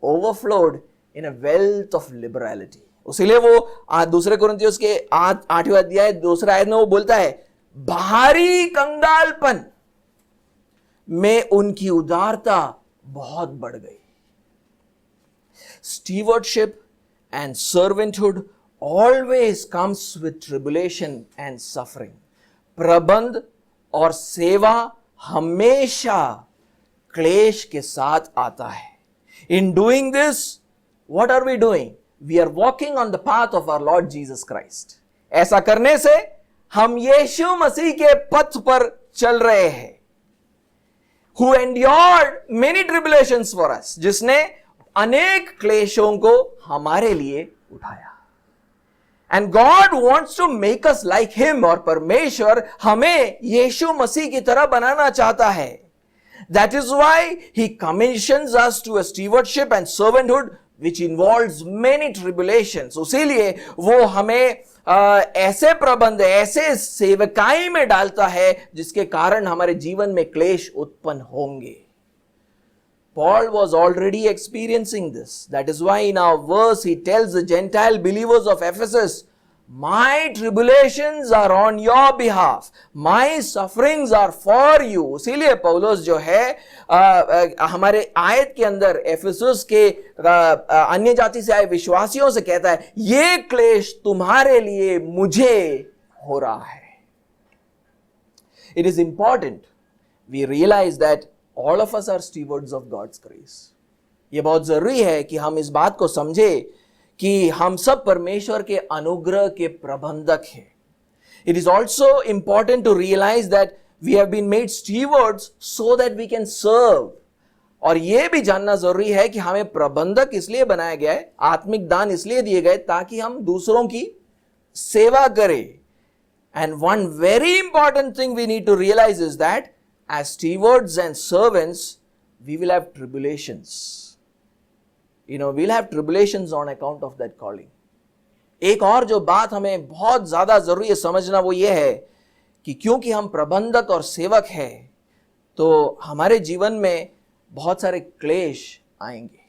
overflowed in a wealth of liberality. उसीलिए वो दूसरे कुरिन्थियों के 8वें अध्याय दूसरा आयत में वो बोलता है, भारी कंगालपन में उनकी उदारता बहुत बढ़ गई. Stewardship and servanthood always comes with tribulation and suffering. प्रबंध और सेवा हमेशा क्लेश के साथ आता है. In doing this, what are we doing? We are walking on the path of our Lord Jesus Christ. ऐसा करने से हम यीशु मसीह के पथ पर चल रहे हैं. Who endured many tribulations for us, जिसने अनेक क्लेशों को हमारे लिए उठाया. And God wants to make us like him, और परमेश्वर हमें यीशु मसीह की तरह बनाना चाहता है. That is why he commissions us to a stewardship and servanthood which involves many tribulations. उसीलिए वो हमें ऐसे प्रबंध, ऐसे सेवकाई में डालता है जिसके कारण हमारे जीवन में क्लेश उत्पन्न होंगे. Paul was already experiencing this. That is why in our verse he tells the Gentile believers of Ephesus, my tribulations are on your behalf, my sufferings are for you. इसीलिए पौलुस जो है हमारे आयत के अंदर एफेसुस के अन्य जाति से आए विश्वासियों से कहता है, ये क्लेश तुम्हारे लिए मुझे हो रहा है. It is important we realize that all of us are stewards of God's grace. ये बहुत जरूरी है कि हम इस बात को समझे कि हम सब परमेश्वर के अनुग्रह के प्रबंधक हैं. It is also important to realize that we have been made stewards so that we can serve. और ये भी जानना जरूरी है कि हमें प्रबंधक इसलिए बनाया गया है, आत्मिक दान इसलिए दिए गए ताकि हम दूसरों की सेवा करें. And one very important thing we need to realize is that as stewards and servants, we will have tribulations. We'll have tribulations on account of that calling. एक और जो बात हमें बहुत ज्यादा जरूरी है समझना, वो ये है कि क्योंकि हम प्रबंधक और सेवक हैं, तो हमारे जीवन में बहुत सारे क्लेश आएंगे.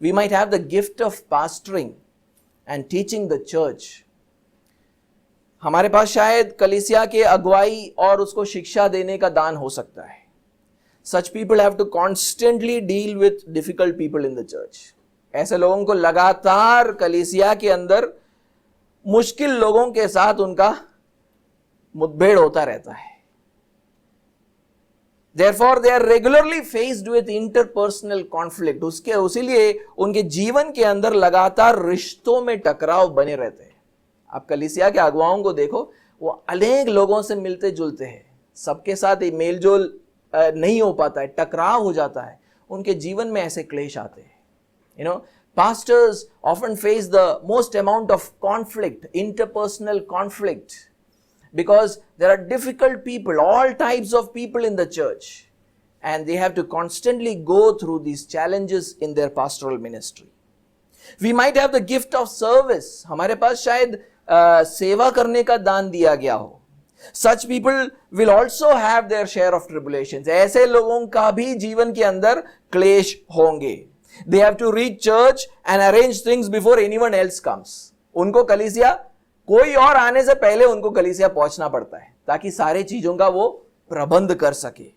We might have the gift of pastoring and teaching the church. हमारे पास शायद कलीसिया के अगुवाई और उसको शिक्षा देने का दान हो सकता है. Such people have to constantly deal with difficult people in the church. ऐसे लोगों को लगातार कलीसिया के अंदर मुश्किल लोगों के साथ उनका मुठभेड़ होता रहता है. Therefore, they are regularly faced with interpersonal conflict. उसीलिए उनके जीवन के अंदर लगातार रिश्तों में टकराव बने रहते हैं. आप कलीसिया के अगुवाओं को देखो, वो अनेक लोगों से मिलते जुलते हैं, सबके साथ मेलजोल नहीं हो पाता है, टकराव हो जाता है. उनके जीवन में ऐसे क्लेश आते हैं. Pastors often face the most amount of conflict, interpersonal conflict, because there are difficult people, all types of people in the church, and they have to constantly go through these challenges in their pastoral ministry. We might have the gift of service. हमारे पास शायद सेवा करने का दान दिया गया हो. Such people will also have their share of tribulations. ऐसे लोगों का भी जीवन के अंदर क्लेश होंगे. They have to reach church and arrange things before anyone else comes. उनको कलीसिया, कोई और आने से पहले उनको कलीसिया पहुंचना पड़ता है ताकि सारे चीजों का वो प्रबंध कर सके.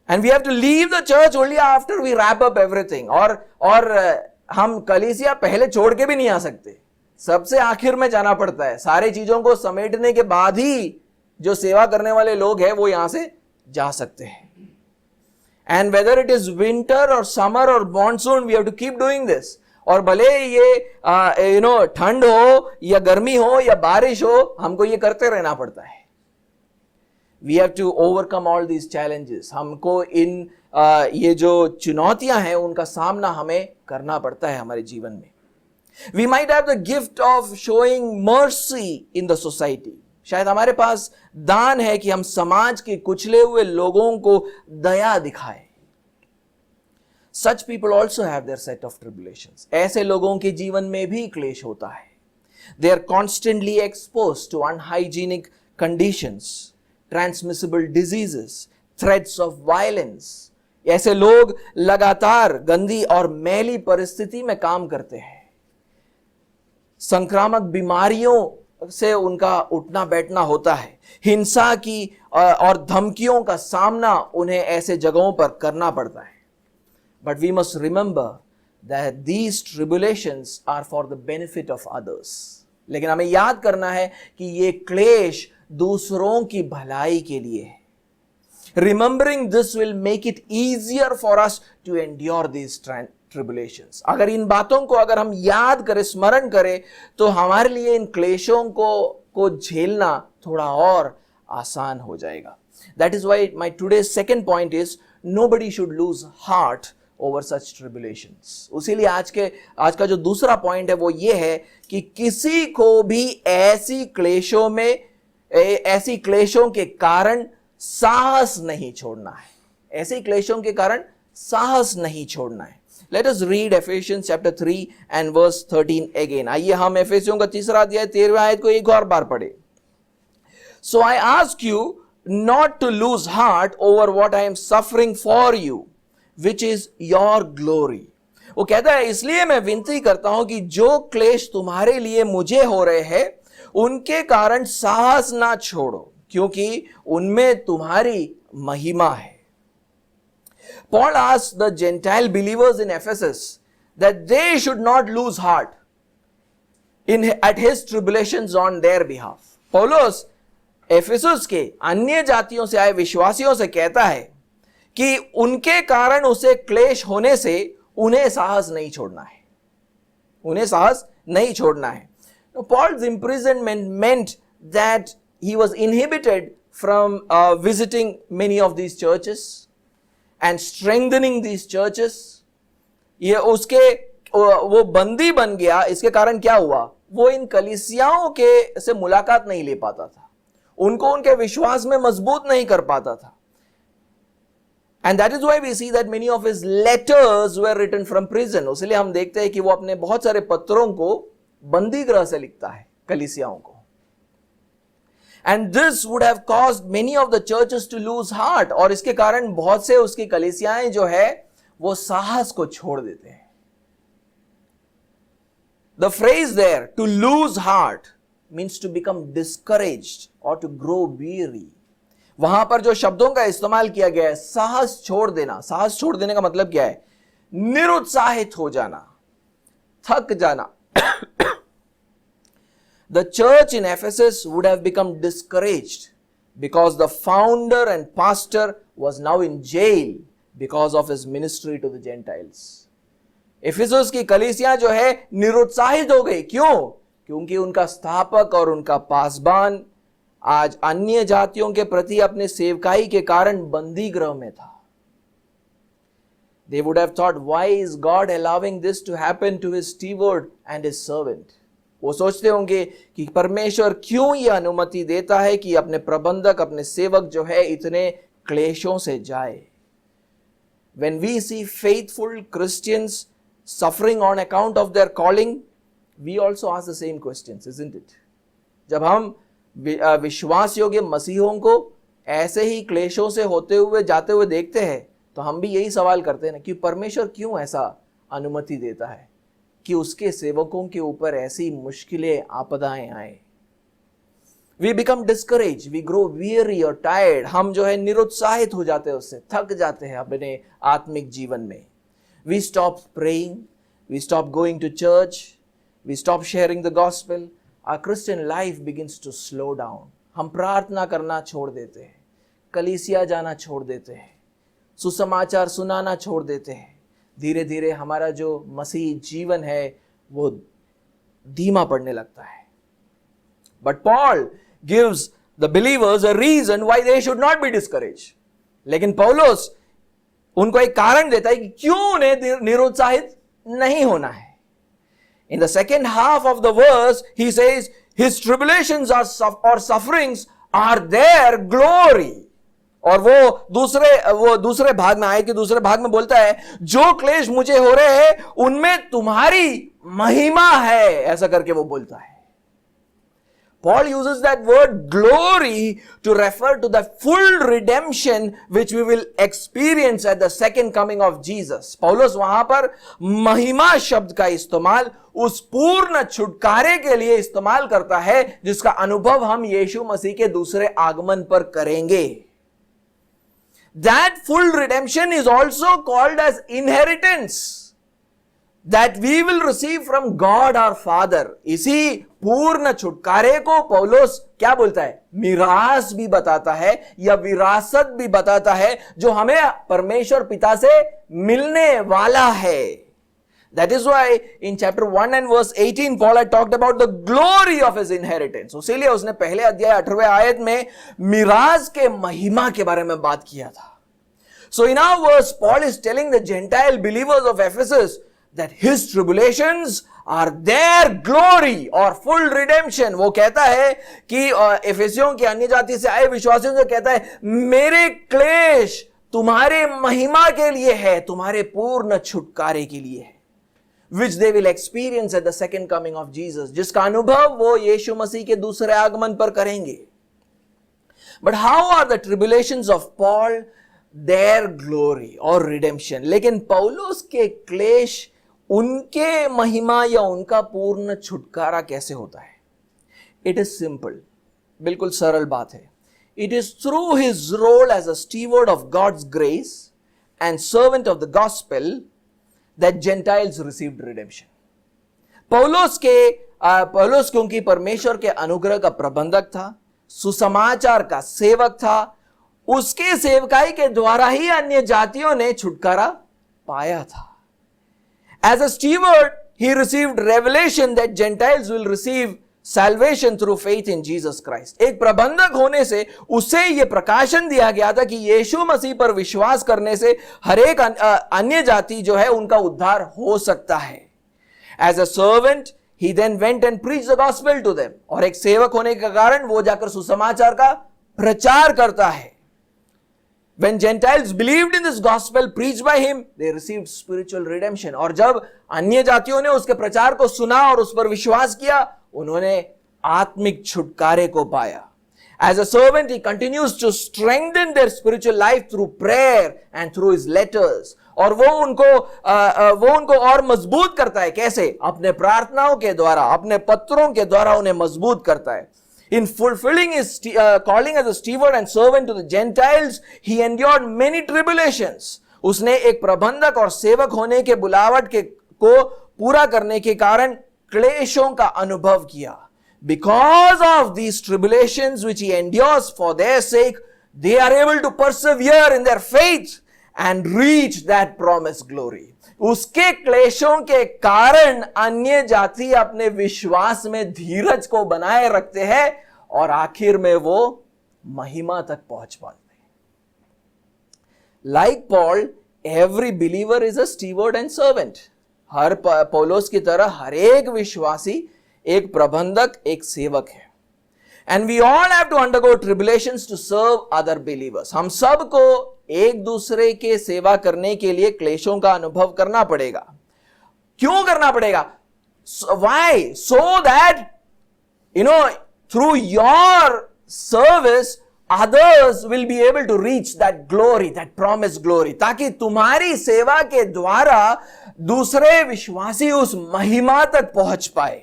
And we have to leave the church only after we wrap up everything. और हम कलीसिया पहले छोड़ के भी नहीं आ सकते, सबसे आखिर में जाना पड़ता है. सारे चीजों को समेटने के बाद ही जो सेवा करने वाले लोग हैं वो यहां से जा सकते हैं. And whether it is winter or summer or monsoon, we have to keep doing this. और भले ये ठंड हो या गर्मी हो या बारिश हो, हमको ये करते रहना पड़ता है. We have to overcome all these challenges. हमको इन ये जो चुनौतियां हैं उनका सामना हमें करना पड़ता है हमारे जीवन में. We might have the gift of showing mercy in the society. शायद हमारे पास दान है कि हम समाज के कुचले हुए लोगों को दया दिखाएं. Such people also have their set of tribulations. ऐसे लोगों के जीवन में भी क्लेश होता है. They are constantly exposed to unhygienic conditions, transmissible diseases, threats of violence. ऐसे लोग लगातार गंदी और मैली परिस्थिति में काम करते हैं. संक्रामक बीमारियों से उनका उठना बैठना होता है. हिंसा की और धमकियों का सामना उन्हें ऐसे जगहों पर करना पड़ता है. But we must remember that these tribulations are for the benefit of others. लेकिन हमें याद करना है कि ये क्लेश दूसरों की भलाई के लिए है. Remembering this will make it easier for us to endure these tribulations. अगर इन बातों को अगर हम याद करें, स्मरण करें, तो हमारे लिए इन क्लेशों को झेलना थोड़ा और आसान हो जाएगा. That is why my today's second point is nobody should lose heart over such tribulations. उसीलिए आज का जो दूसरा पॉइंट है वो ये है कि किसी को भी ऐसी क्लेशों के कारण साहस नहीं छोड़ना है. ऐसे क्लेशों के कारण साहस नहीं छोड़ना है. Let us read Ephesians chapter 3 and verse 13 again. आइए हम एफेसियों का 3 अध्याय 13वें आयत को एक और बार पढ़े. So I ask you not to lose heart over what I am suffering for you, which is your glory. वो कहता है इसलिए मैं विनती करता हूं कि जो क्लेश तुम्हारे लिए मुझे हो रहे हैं उनके कारण साहस ना छोड़ो, क्योंकि उनमें तुम्हारी महिमा है. Paul asked the Gentile believers in Ephesus that they should not lose heart at his tribulations on their behalf. पौलुस एफेसुस के अन्य जातियों से आए विश्वासियों से कहता है कि उनके कारण उसे क्लेश होने से उन्हें साहस नहीं छोड़ना है. उन्हें साहस नहीं छोड़ना है. Paul's imprisonment meant that he was inhibited from visiting many of these churches and strengthening these churches. ये वो बंदी बन गया. इसके कारण क्या हुआ? वो इन कलीसियाओं के से मुलाकात नहीं ले पाता था, उनको उनके विश्वास में मजबूत नहीं कर पाता था. And that is why we see that many of his letters were written from prison. इसलिए हम देखते हैं कि वो अपने बहुत सारे पत्रों को बंदी गृह से लिखता है कलीसियाओं को. And this would have caused many of the churches to lose heart. और इसके कारण बहुत से उसकी कलीसियाएं जो है वो साहस को छोड़ देते हैं. The phrase there, to lose heart, means to become discouraged or to grow weary. वहां पर जो शब्दों का इस्तेमाल किया गया है, साहस छोड़ देना. साहस छोड़ देने का मतलब क्या है? निरुत्साहित हो जाना, थक जाना. The church in Ephesus would have become discouraged because the founder and pastor was now in jail because of his ministry to the Gentiles. एफेसुस की कलीसिया जो है निरुत्साहित हो गई. क्यों? क्योंकि उनका स्थापक और उनका पासबान आज अन्य जातियों के प्रति अपने सेवकाई के कारण बंदी गृह में था. They would have thought, why is God allowing this to happen to his steward and his servant? वो सोचते होंगे कि परमेश्वर क्यों यह अनुमति देता है कि अपने प्रबंधक, अपने सेवक जो है इतने क्लेशों से जाए. When we see faithful Christians suffering on account of their calling, we also ask the same questions, isn't it? जब हम विश्वास योग्य मसीहों को ऐसे ही क्लेशों से होते हुए जाते हुए देखते हैं, तो हम भी यही सवाल करते हैं ना कि परमेश्वर क्यों ऐसा अनुमति देता है कि उसके सेवकों के ऊपर ऐसी मुश्किलें आपदाएं आए. We become discouraged, we grow weary or tired. हम जो है निरुत्साहित हो जाते हैं, उससे थक जाते हैं अपने आत्मिक जीवन में. We stop praying, we stop going to church, we stop sharing the gospel. Our Christian life begins to slow down. हम प्रार्थना करना छोड़ देते हैं, कलीसिया जाना छोड़ देते हैं, सुसमाचार सुनाना छोड़ देते हैं. धीरे धीरे हमारा जो मसीह जीवन है वो धीमा पड़ने लगता है. But Paul gives the believers a reason why they should not be discouraged. लेकिन पौलुस उनको एक कारण देता है कि क्यों उन्हें निरुत्साहित नहीं होना है. In the second half of the verse, he says, his tribulations or sufferings are their glory. और वो दूसरे भाग में आए कि दूसरे भाग में बोलता है, जो क्लेश मुझे हो रहे हैं उनमें तुम्हारी महिमा है, ऐसा करके वो बोलता है. Paul uses that word glory to refer to the full redemption which we will experience at the second coming of Jesus. पौलुस वहां पर महिमा शब्द का इस्तेमाल उस पूर्ण छुटकारे के लिए इस्तेमाल करता है जिसका अनुभव हम यीशु मसीह के दूसरे आगमन पर करेंगे. That full redemption is also called as inheritance that we will receive from God our Father. इसी पूर्ण छुटकारे को पौलुस क्या बोलता है? मिरास भी बताता है या विरासत भी बताता है जो हमें परमेश्वर पिता से मिलने वाला है. That is why in chapter 1 and verse 18 Paul had talked about the glory of his inheritance. इसीलिए उसने पहले अध्याय 18वें आयत में मिरास के महिमा के बारे में बात किया था. So in our verse Paul is telling the Gentile believers of Ephesus that his tribulations are their glory or full redemption. वो कहता है कि एफेसियों के अन्य जाति से आए विश्वासियों से कहता है, मेरे क्लेश तुम्हारे महिमा के लिए है, तुम्हारे पूर्ण छुटकारे के लिए है, which they will experience at the second coming of Jesus. जिसका अनुभव वो यीशु मसीह के दूसरे आगमन पर करेंगे. But how are the tribulations of Paul their glory or redemption? लेकिन पौलुस के क्लेश उनके महिमा या उनका पूर्ण छुटकारा कैसे होता है? It is simple. बिल्कुल सरल बात है. It is through his role as a steward of God's grace and servant of the gospel that Gentiles received redemption. पौलुस क्योंकि परमेश्वर के अनुग्रह का प्रबंधक था, सुसमाचार का सेवक था, उसके सेवकाई के द्वारा ही अन्य जातियों ने छुटकारा पाया था. As a steward, he received revelation that Gentiles will receive salvation through faith in Jesus Christ. एक प्रबंधक होने से उसे यह प्रकाशन दिया गया था कि यीशु मसीह पर विश्वास करने से हर एक अन्य जाति जो है उनका उद्धार हो सकता है. As a servant, he then went and preached the gospel to them. और एक सेवक होने के कारण वो जाकर सुसमाचार का प्रचार करता है. When Gentiles believed in this gospel preached by him, they received spiritual redemption. और जब अन्य जातियों ने उसके प्रचार को सुना और उस पर विश्वास किया, उन्होंने आत्मिक छुटकारे को पाया. As a servant, he continues to strengthen their spiritual life through prayer and through his letters. और वो उनको और मजबूत करता है. कैसे? अपने प्रार्थनाओं के द्वारा, अपने पत्रों के द्वारा उन्हें मजबूत करता है. In fulfilling his calling as a steward and servant to the Gentiles, he endured many tribulations. उसने एक प्रबंधक और सेवक होने के बुलावट को पूरा करने के कारण क्लेशों का अनुभव किया. Because of these tribulations which he endures for their sake, they are able to persevere in their faith and reach that promised glory. उसके क्लेशों के कारण अन्य जाति अपने विश्वास में धीरज को बनाए रखते हैं और आखिर में वो महिमा तक पहुंच पाते हैं. Like Paul, every believer is a steward and servant. हर पौलुस की तरह हर एक विश्वासी एक प्रबंधक, एक सेवक है. And we all have to undergo tribulations to serve other believers. हम सबको एक दूसरे के सेवा करने के लिए क्लेशों का अनुभव करना पड़ेगा. क्यों करना पड़ेगा? Why? So that, through your service, others will be able to reach that glory, that promised glory. ताकि तुम्हारी सेवा के द्वारा दूसरे विश्वासी उस महिमा तक पहुंच पाए.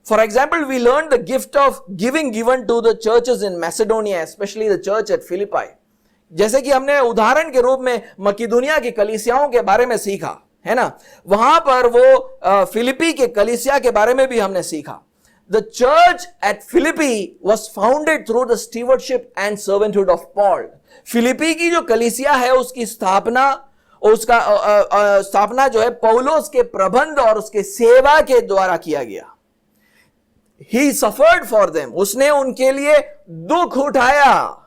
For example, we learned the gift of giving given to the churches in Macedonia, especially the church at Philippi. जैसे कि हमने उदाहरण के रूप में मकिदुनिया की कलीसियाओं के बारे में सीखा, है ना? वहां पर वो फिलिपी के कलीसिया के बारे में भी हमने सीखा. The church at Philippi was founded through the stewardship and servanthood of Paul. Philippi की जो कलीसिया है उसकी स्थापना जो है पौलोस के प्रबंध और उसके सेवा के द्वारा किया गया. He suffered for them. उसने उनके लिए दुख उठाया.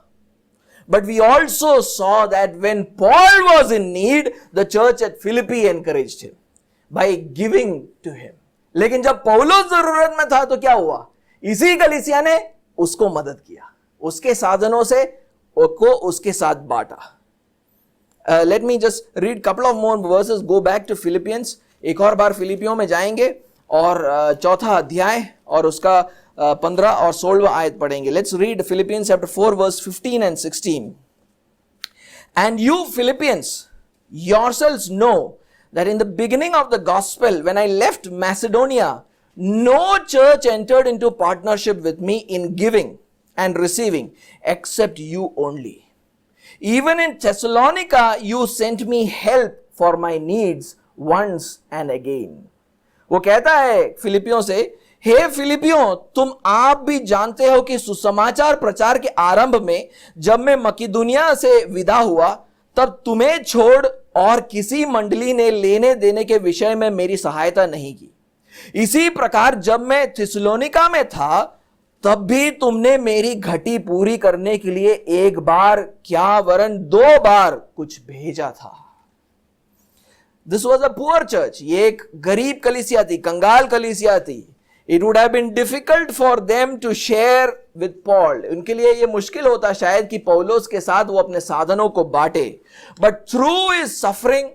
But we also saw that when Paul was in need, the church at Philippi encouraged him by giving to him. लेकिन जब पौलोस जरूरत में था तो क्या हुआ? इसी कलीसिया ने उसको मदद किया, उसके साधनों से को उसके साथ बांटा. Let me just read couple of more verses. Go back to Philippians. एक और बार फिलिपियों में जाएंगे और चौथा अध्याय और उसका 15 और 16 आयत पढ़ेंगे. Let's read Philippians chapter 4 verse 15 and 16. And you Philippians yourselves know that in the beginning of the gospel, when I left Macedonia, no church entered into partnership with me in giving and receiving except you only. Even in Thessalonica, you sent me help for my needs once and again. वो कहता है फिलिपियों से, हे फिलिपियों, तुम आप भी जानते हो कि सुसमाचार प्रचार के आरंभ में जब मैं मकिदुनिया से विदा हुआ तब तुम्हें छोड़ और किसी मंडली ने लेने देने के विषय में मेरी सहायता नहीं की. इसी प्रकार जब मैं थिस्सलुनीका में था तब भी तुमने मेरी घटी पूरी करने के लिए एक बार क्या वरन 2 बार कुछ भेजा था. This was a poor church. ये एक गरीब कलीसिया थी, कंगाल कलीसिया थी. It would have been difficult for them to share with Paul. उनके लिए ये मुश्किल होता शायद कि पौलोस के साथ वो अपने साधनों को बांटे. But through his suffering,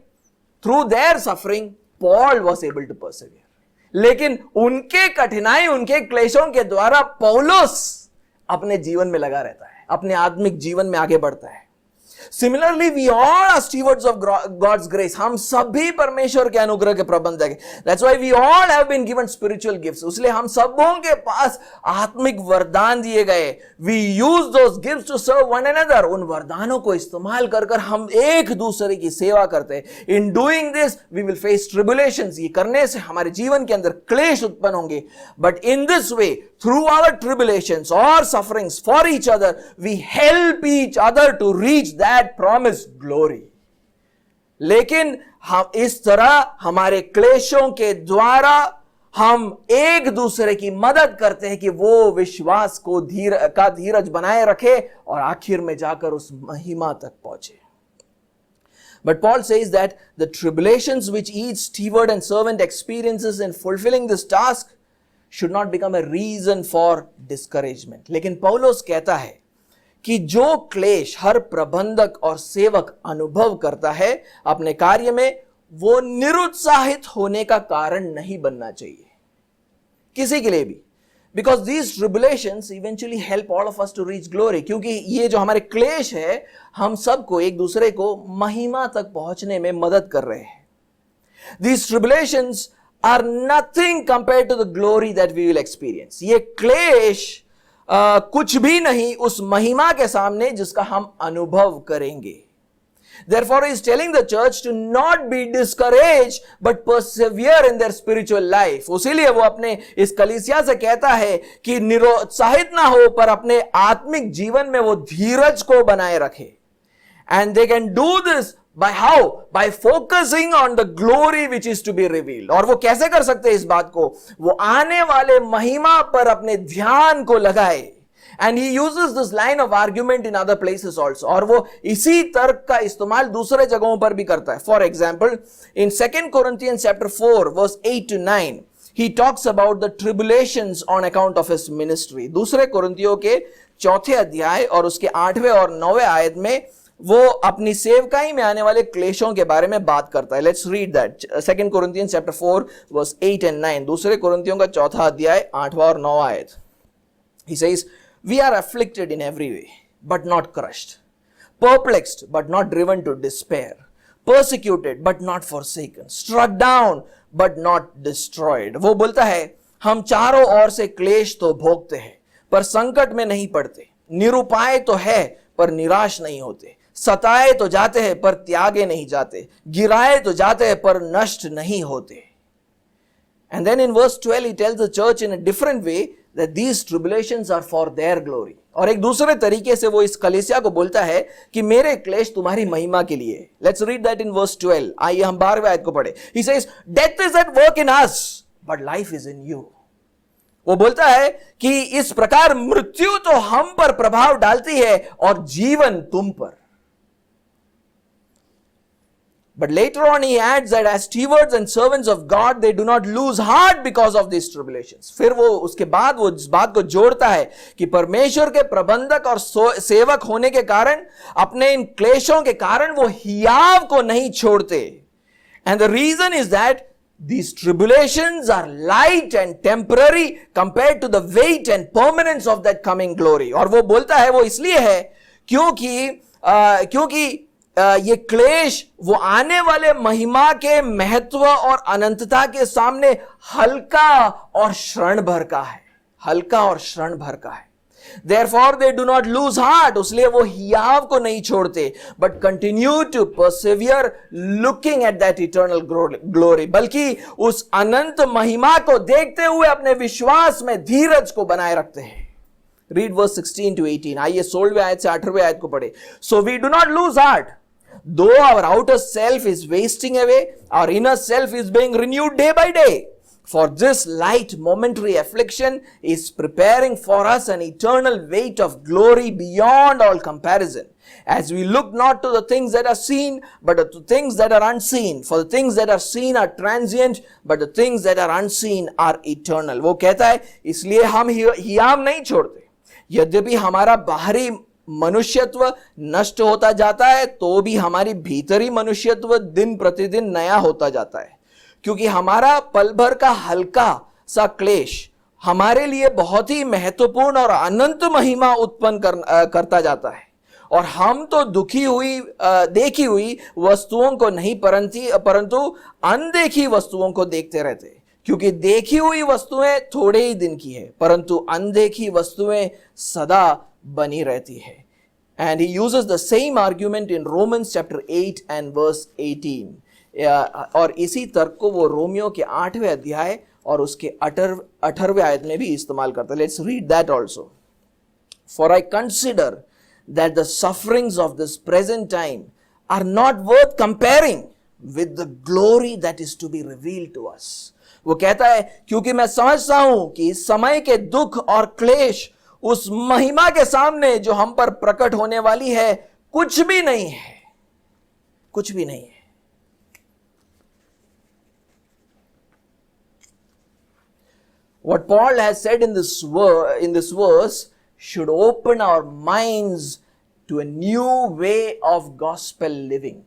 through their suffering, Paul was able to persevere. लेकिन उनके कठिनाई, उनके क्लेशों के द्वारा पौलोस अपने जीवन में लगा रहता है, अपने आत्मिक जीवन में आगे बढ़ता है. Similarly, we all are stewards of God's grace. हम सभी परमेश्वर के अनुग्रह के प्रबंधक हैं. That's why we all have been given spiritual gifts. इसलिए हम सबों के पास आत्मिक वरदान दिए गए. We use those gifts to serve one another. उन वरदानों को इस्तेमाल कर हम एक दूसरे की सेवा करते हैं. In doing this, we will face tribulations. ये करने से हमारे जीवन के अंदर क्लेश उत्पन्न होंगे. But in this way, through our tribulations or sufferings for each other, we help each other to reach that promised glory. लेकिन हम इस तरह हमारे क्लेशों के द्वारा हम एक दूसरे की मदद करते हैं कि वो विश्वास को धीरज बनाए रखे और आखिर में जाकर उस महिमा तक पहुंचे. But Paul says that the tribulations which each steward and servant experiences in fulfilling this task should not become a reason for discouragement. लेकिन पौलोस कहता है कि जो क्लेश हर प्रबंधक और सेवक अनुभव करता है अपने कार्य में, वो निरुत्साहित होने का कारण नहीं बनना चाहिए किसी के लिए भी. Because these tribulations eventually help all of us to reach glory. क्योंकि ये जो हमारे क्लेश है हम सबको एक दूसरे को महिमा तक पहुंचने में मदद कर रहे हैं. These tribulations are nothing compared to the glory that we will experience. ये क्लेश कुछ भी नहीं उस महिमा के सामने जिसका हम अनुभव करेंगे. Therefore, he is telling the church to not be discouraged but persevere in their spiritual life. उसीलिए वो अपने इस कलीसिया से कहता है कि निरुत्साहित ना हो पर अपने आत्मिक जीवन में वो धीरज को बनाए रखे. And they can do this by how? By focusing on the glory which is to be revealed. और वो कैसे कर सकते हैं इस बात को? वो आने वाले महिमा पर अपने ध्यान को लगाए. And he uses this line of argument in other places also. और वो इसी तर्क का इस्तेमाल दूसरे जगहों पर भी करता है. For example, in 2 Corinthians chapter 4 verse 8 to 9, he talks about the tribulations on account of his ministry. दूसरे कुरिन्थियों के 4 अध्याय और उसके 8वें और 9वें आयत में वो अपनी सेवकाई में आने वाले क्लेशों के बारे में बात करता है. Let's read that. 2 Corinthians chapter 4 verse 8 and 9. दूसरे कुरिन्थियों का 4वां अध्याय 8वां और 9वां आयत. He says, we are afflicted in every way, but not crushed, perplexed, but not driven to despair, persecuted, but not forsaken, struck down, but not destroyed. वो बोलता है, हम चारों ओर से क्लेश तो भोगते हैं, पर संकट में नहीं पड़ते, निरुपाय तो है, पर निराश नहीं होते, सताए तो जाते हैं, पर त्यागे नहीं जाते, गिराए तो जाते हैं, पर नष्ट नहीं होते. And then in verse 12 he tells the church in a different way that these tribulations are for their glory. और एक दूसरे तरीके से वो इस कलीसिया को बोलता है कि मेरे क्लेश तुम्हारी महिमा के लिए. Let's read that in verse 12. आइए हम 12वें आयत को पढ़े. He says, death is at work in us, but life is in you. वो बोलता है कि इस प्रकार मृत्यु तो हम पर प्रभाव डालती है और जीवन तुम पर. But later on he adds that as stewards and servants of God they do not lose heart because of these tribulations. फिर वो उसके बाद वो इस बात को जोड़ता है कि परमेश्वर के प्रबंधक और सेवक होने के कारण अपने इन क्लेशों के कारण वो हियाव को नहीं छोड़ते. And the reason is that these tribulations are light and temporary compared to the weight and permanence of that coming glory. और वो बोलता है वो इसलिए है क्योंकि ये क्लेश वो आने वाले महिमा के महत्व और अनंतता के सामने हल्का और क्षण भर का है. हल्का और क्षण भर का है. Therefore they do not lose heart. उसलिए वो हियाव को नहीं छोड़ते, but continue to persevere looking at that eternal glory. बल्कि उस अनंत महिमा को देखते हुए अपने विश्वास में धीरज को बनाए रखते हैं. Read verse 16 to 18. आइए 16वें आयत से 18वें आयत को पढ़े. So we do not lose heart. Though our outer self is wasting away, our inner self is being renewed day by day. For this light momentary affliction is preparing for us an eternal weight of glory beyond all comparison. As we look not to the things that are seen, but to things that are unseen. For the things that are seen are transient, but the things that are unseen are eternal. वो कहता है इसलिए हम हियाव नहीं छोड़ते. यद्यपि हमारा बाहरी मनुष्यत्व नष्ट होता जाता है, तो भी हमारी भीतरी मनुष्यत्व दिन प्रतिदिन नया होता जाता है. क्योंकि हमारा पल भर का हल्का सा क्लेश हमारे लिए बहुत ही महत्वपूर्ण और अनंत महिमा उत्पन्न करता जाता है. और हम तो देखी हुई वस्तुओं को नहीं परंतु अनदेखी वस्तुओं को देखते रहते. क्योंकि देखी हुई वस्तुएं थोड़े ही दिन की है, परंतु अनदेखी वस्तुएं सदा बनी रहती है. And he uses the same argument in Romans chapter 8 and verse 18. और इसी तर्क को वो रोमियो के 8वें अध्याय और उसके 18वें आयत में भी इस्तेमाल करता है. Let's read that also. For I consider that the sufferings of this present time are not worth comparing with the glory that is to be revealed to us. वो कहता है क्योंकि मैं समझता हूं कि इस समय के दुख और क्लेश उस महिमा के सामने जो हम पर प्रकट होने वाली है कुछ भी नहीं है. कुछ भी नहीं है. What Paul has said in this verse should open our minds to a new way of gospel living.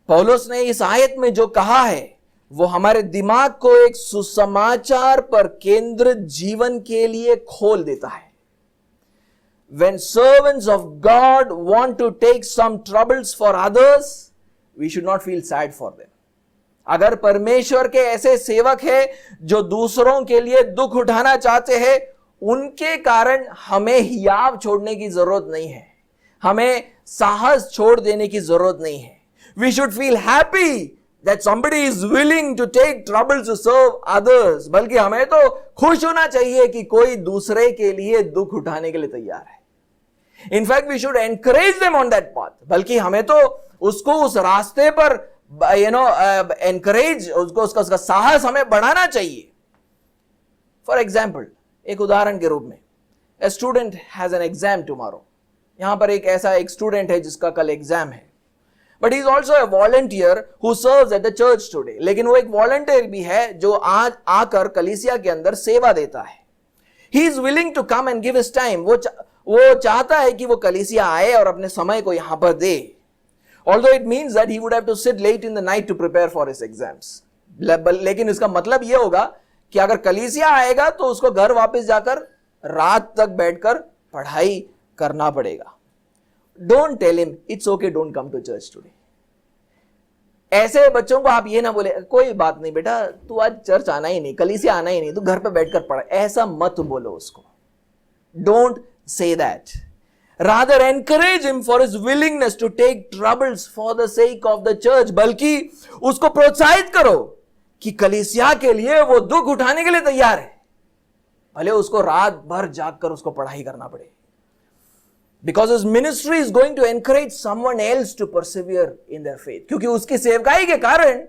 पौलुस ने इस आयत में जो कहा है वो हमारे दिमाग को एक सुसमाचार पर केंद्रित जीवन के लिए खोल देता है. When servants of God want to take some troubles for others, we should not feel sad for them. अगर परमेश्वर के ऐसे सेवक हैं जो दूसरों के लिए दुख उठाना चाहते हैं, उनके कारण हमें हियाव छोड़ने की जरूरत नहीं है. हमें साहस छोड़ देने की जरूरत नहीं है. We should feel happy that somebody is willing to take troubles to serve others. बल्कि हमें तो खुश होना चाहिए कि कोई दूसरे के लिए दुख उठाने के लिए तैयार है. In fact, we should encourage them on that path. बल्कि हमें तो उसको उस रास्ते पर encourage, उसका साहस हमें बढ़ाना चाहिए. For example, एक उदाहरण के रूप में, a student has an exam tomorrow. यहां पर एक स्टूडेंट है जिसका कल एग्जाम है. But he is also a volunteer who serves at the church today. लेकिन वो एक वॉलंटियर भी है जो आज आकर कलीसिया के अंदर सेवा देता है. He is willing to come and give his time. वो चाहता है कि वो कलीसिया आए और अपने समय को यहां पर दे, although it means that he would have to sit late in the night to prepare for his exams. लेकिन इसका मतलब यह होगा कि अगर कलीसिया आएगा तो उसको घर वापस जाकर रात तक बैठकर पढ़ाई करना पड़ेगा. Don't tell him it's okay, don't come to church today. ऐसे बच्चों को आप ये ना बोले कोई बात नहीं बेटा, तू आज चर्च आना ही नहीं, कलीसिया आना ही नहीं, तू घर पे बैठकर पढ़. ऐसा मत बोलो उसको. Don't say that. Rather encourage him for his willingness to take troubles for the sake of the church. बल्कि उसको प्रोत्साहित करो कि कलीसिया के लिए वो दुख उठाने के लिए तैयार है, भले उसको रात भर जागकर उसको पढ़ाई करना पड़े. Because his ministry is going to encourage someone else to persevere in their faith. क्योंकि उसकी सेवकाई के कारण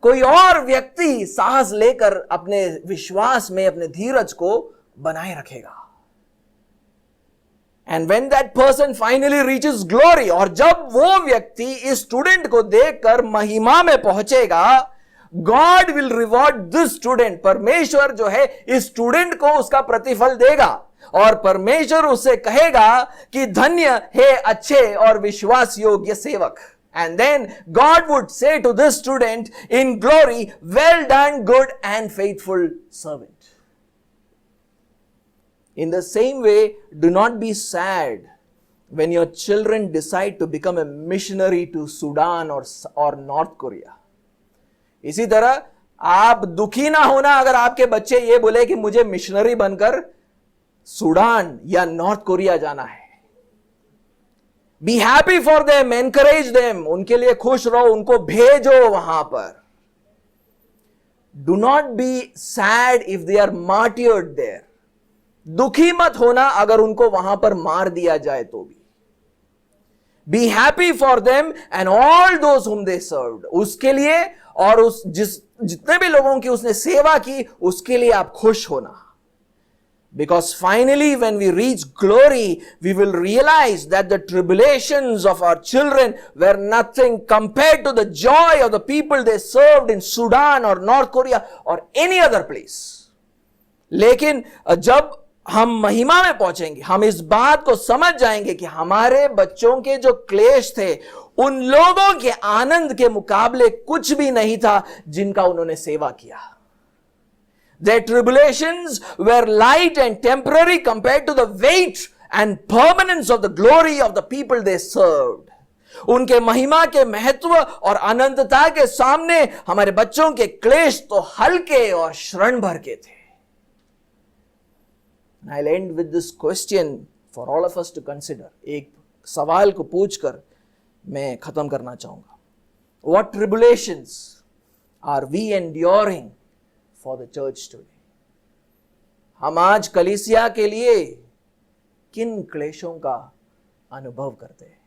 कोई और व्यक्ति साहस लेकर अपने विश्वास में अपने धीरज को बनाए रखेगा. And when that person finally reaches glory, और जब वो व्यक्ति इस स्टूडेंट को देखकर महिमा में पहुंचेगा, God will reward this student. परमेश्वर जो है इस स्टूडेंट को उसका प्रतिफल देगा और परमेश्वर उससे कहेगा कि धन्य है अच्छे और विश्वास योग्य सेवक. And then God would say to this student in glory, well done, good and faithful servant. In the same way, do not be sad when your children decide to become a missionary to Sudan or North Korea. इसी तरह आप दुखी ना होना अगर आपके बच्चे ये बोले कि मुझे मिशनरी बनकर सूडान या नॉर्थ कोरिया जाना है. Be happy for them, encourage them, उनके लिए खुश रहो, उनको भेजो वहां पर. Do not be sad if they are martyred there. दुखी मत होना अगर उनको वहां पर मार दिया जाए तो भी. B happy for them and all those हुम दे सर्व्ड. उसके लिए और उस जितने भी लोगों की उसने सेवा की उसके लिए आप खुश होना. Because finally when we reach glory, we will realize that the tribulations of our children were nothing compared to the joy of the people they served in Sudan or North Korea or any other place. लेकिन जब हम महिमा में पहुंचेंगे, हम इस बात को समझ जाएंगे कि हमारे बच्चों के जो क्लेश थे उन लोगों के आनंद के मुकाबले कुछ भी नहीं था जिनका उन्होंने सेवा किया. Their tribulations were light and temporary compared to the weight and permanence of the glory of the people they served. उनके महिमा के महत्व और अनंतता के सामने हमारे बच्चों के क्लेश तो हल्के और क्षण भर के थे. And I'll end with this question for all of us to consider. एक सवाल को पूछकर मैं खत्म करना चाहूंगा. What tribulations are we enduring for the church today? हम आज कलीसिया के लिए किन क्लेशों का अनुभव करते हैं?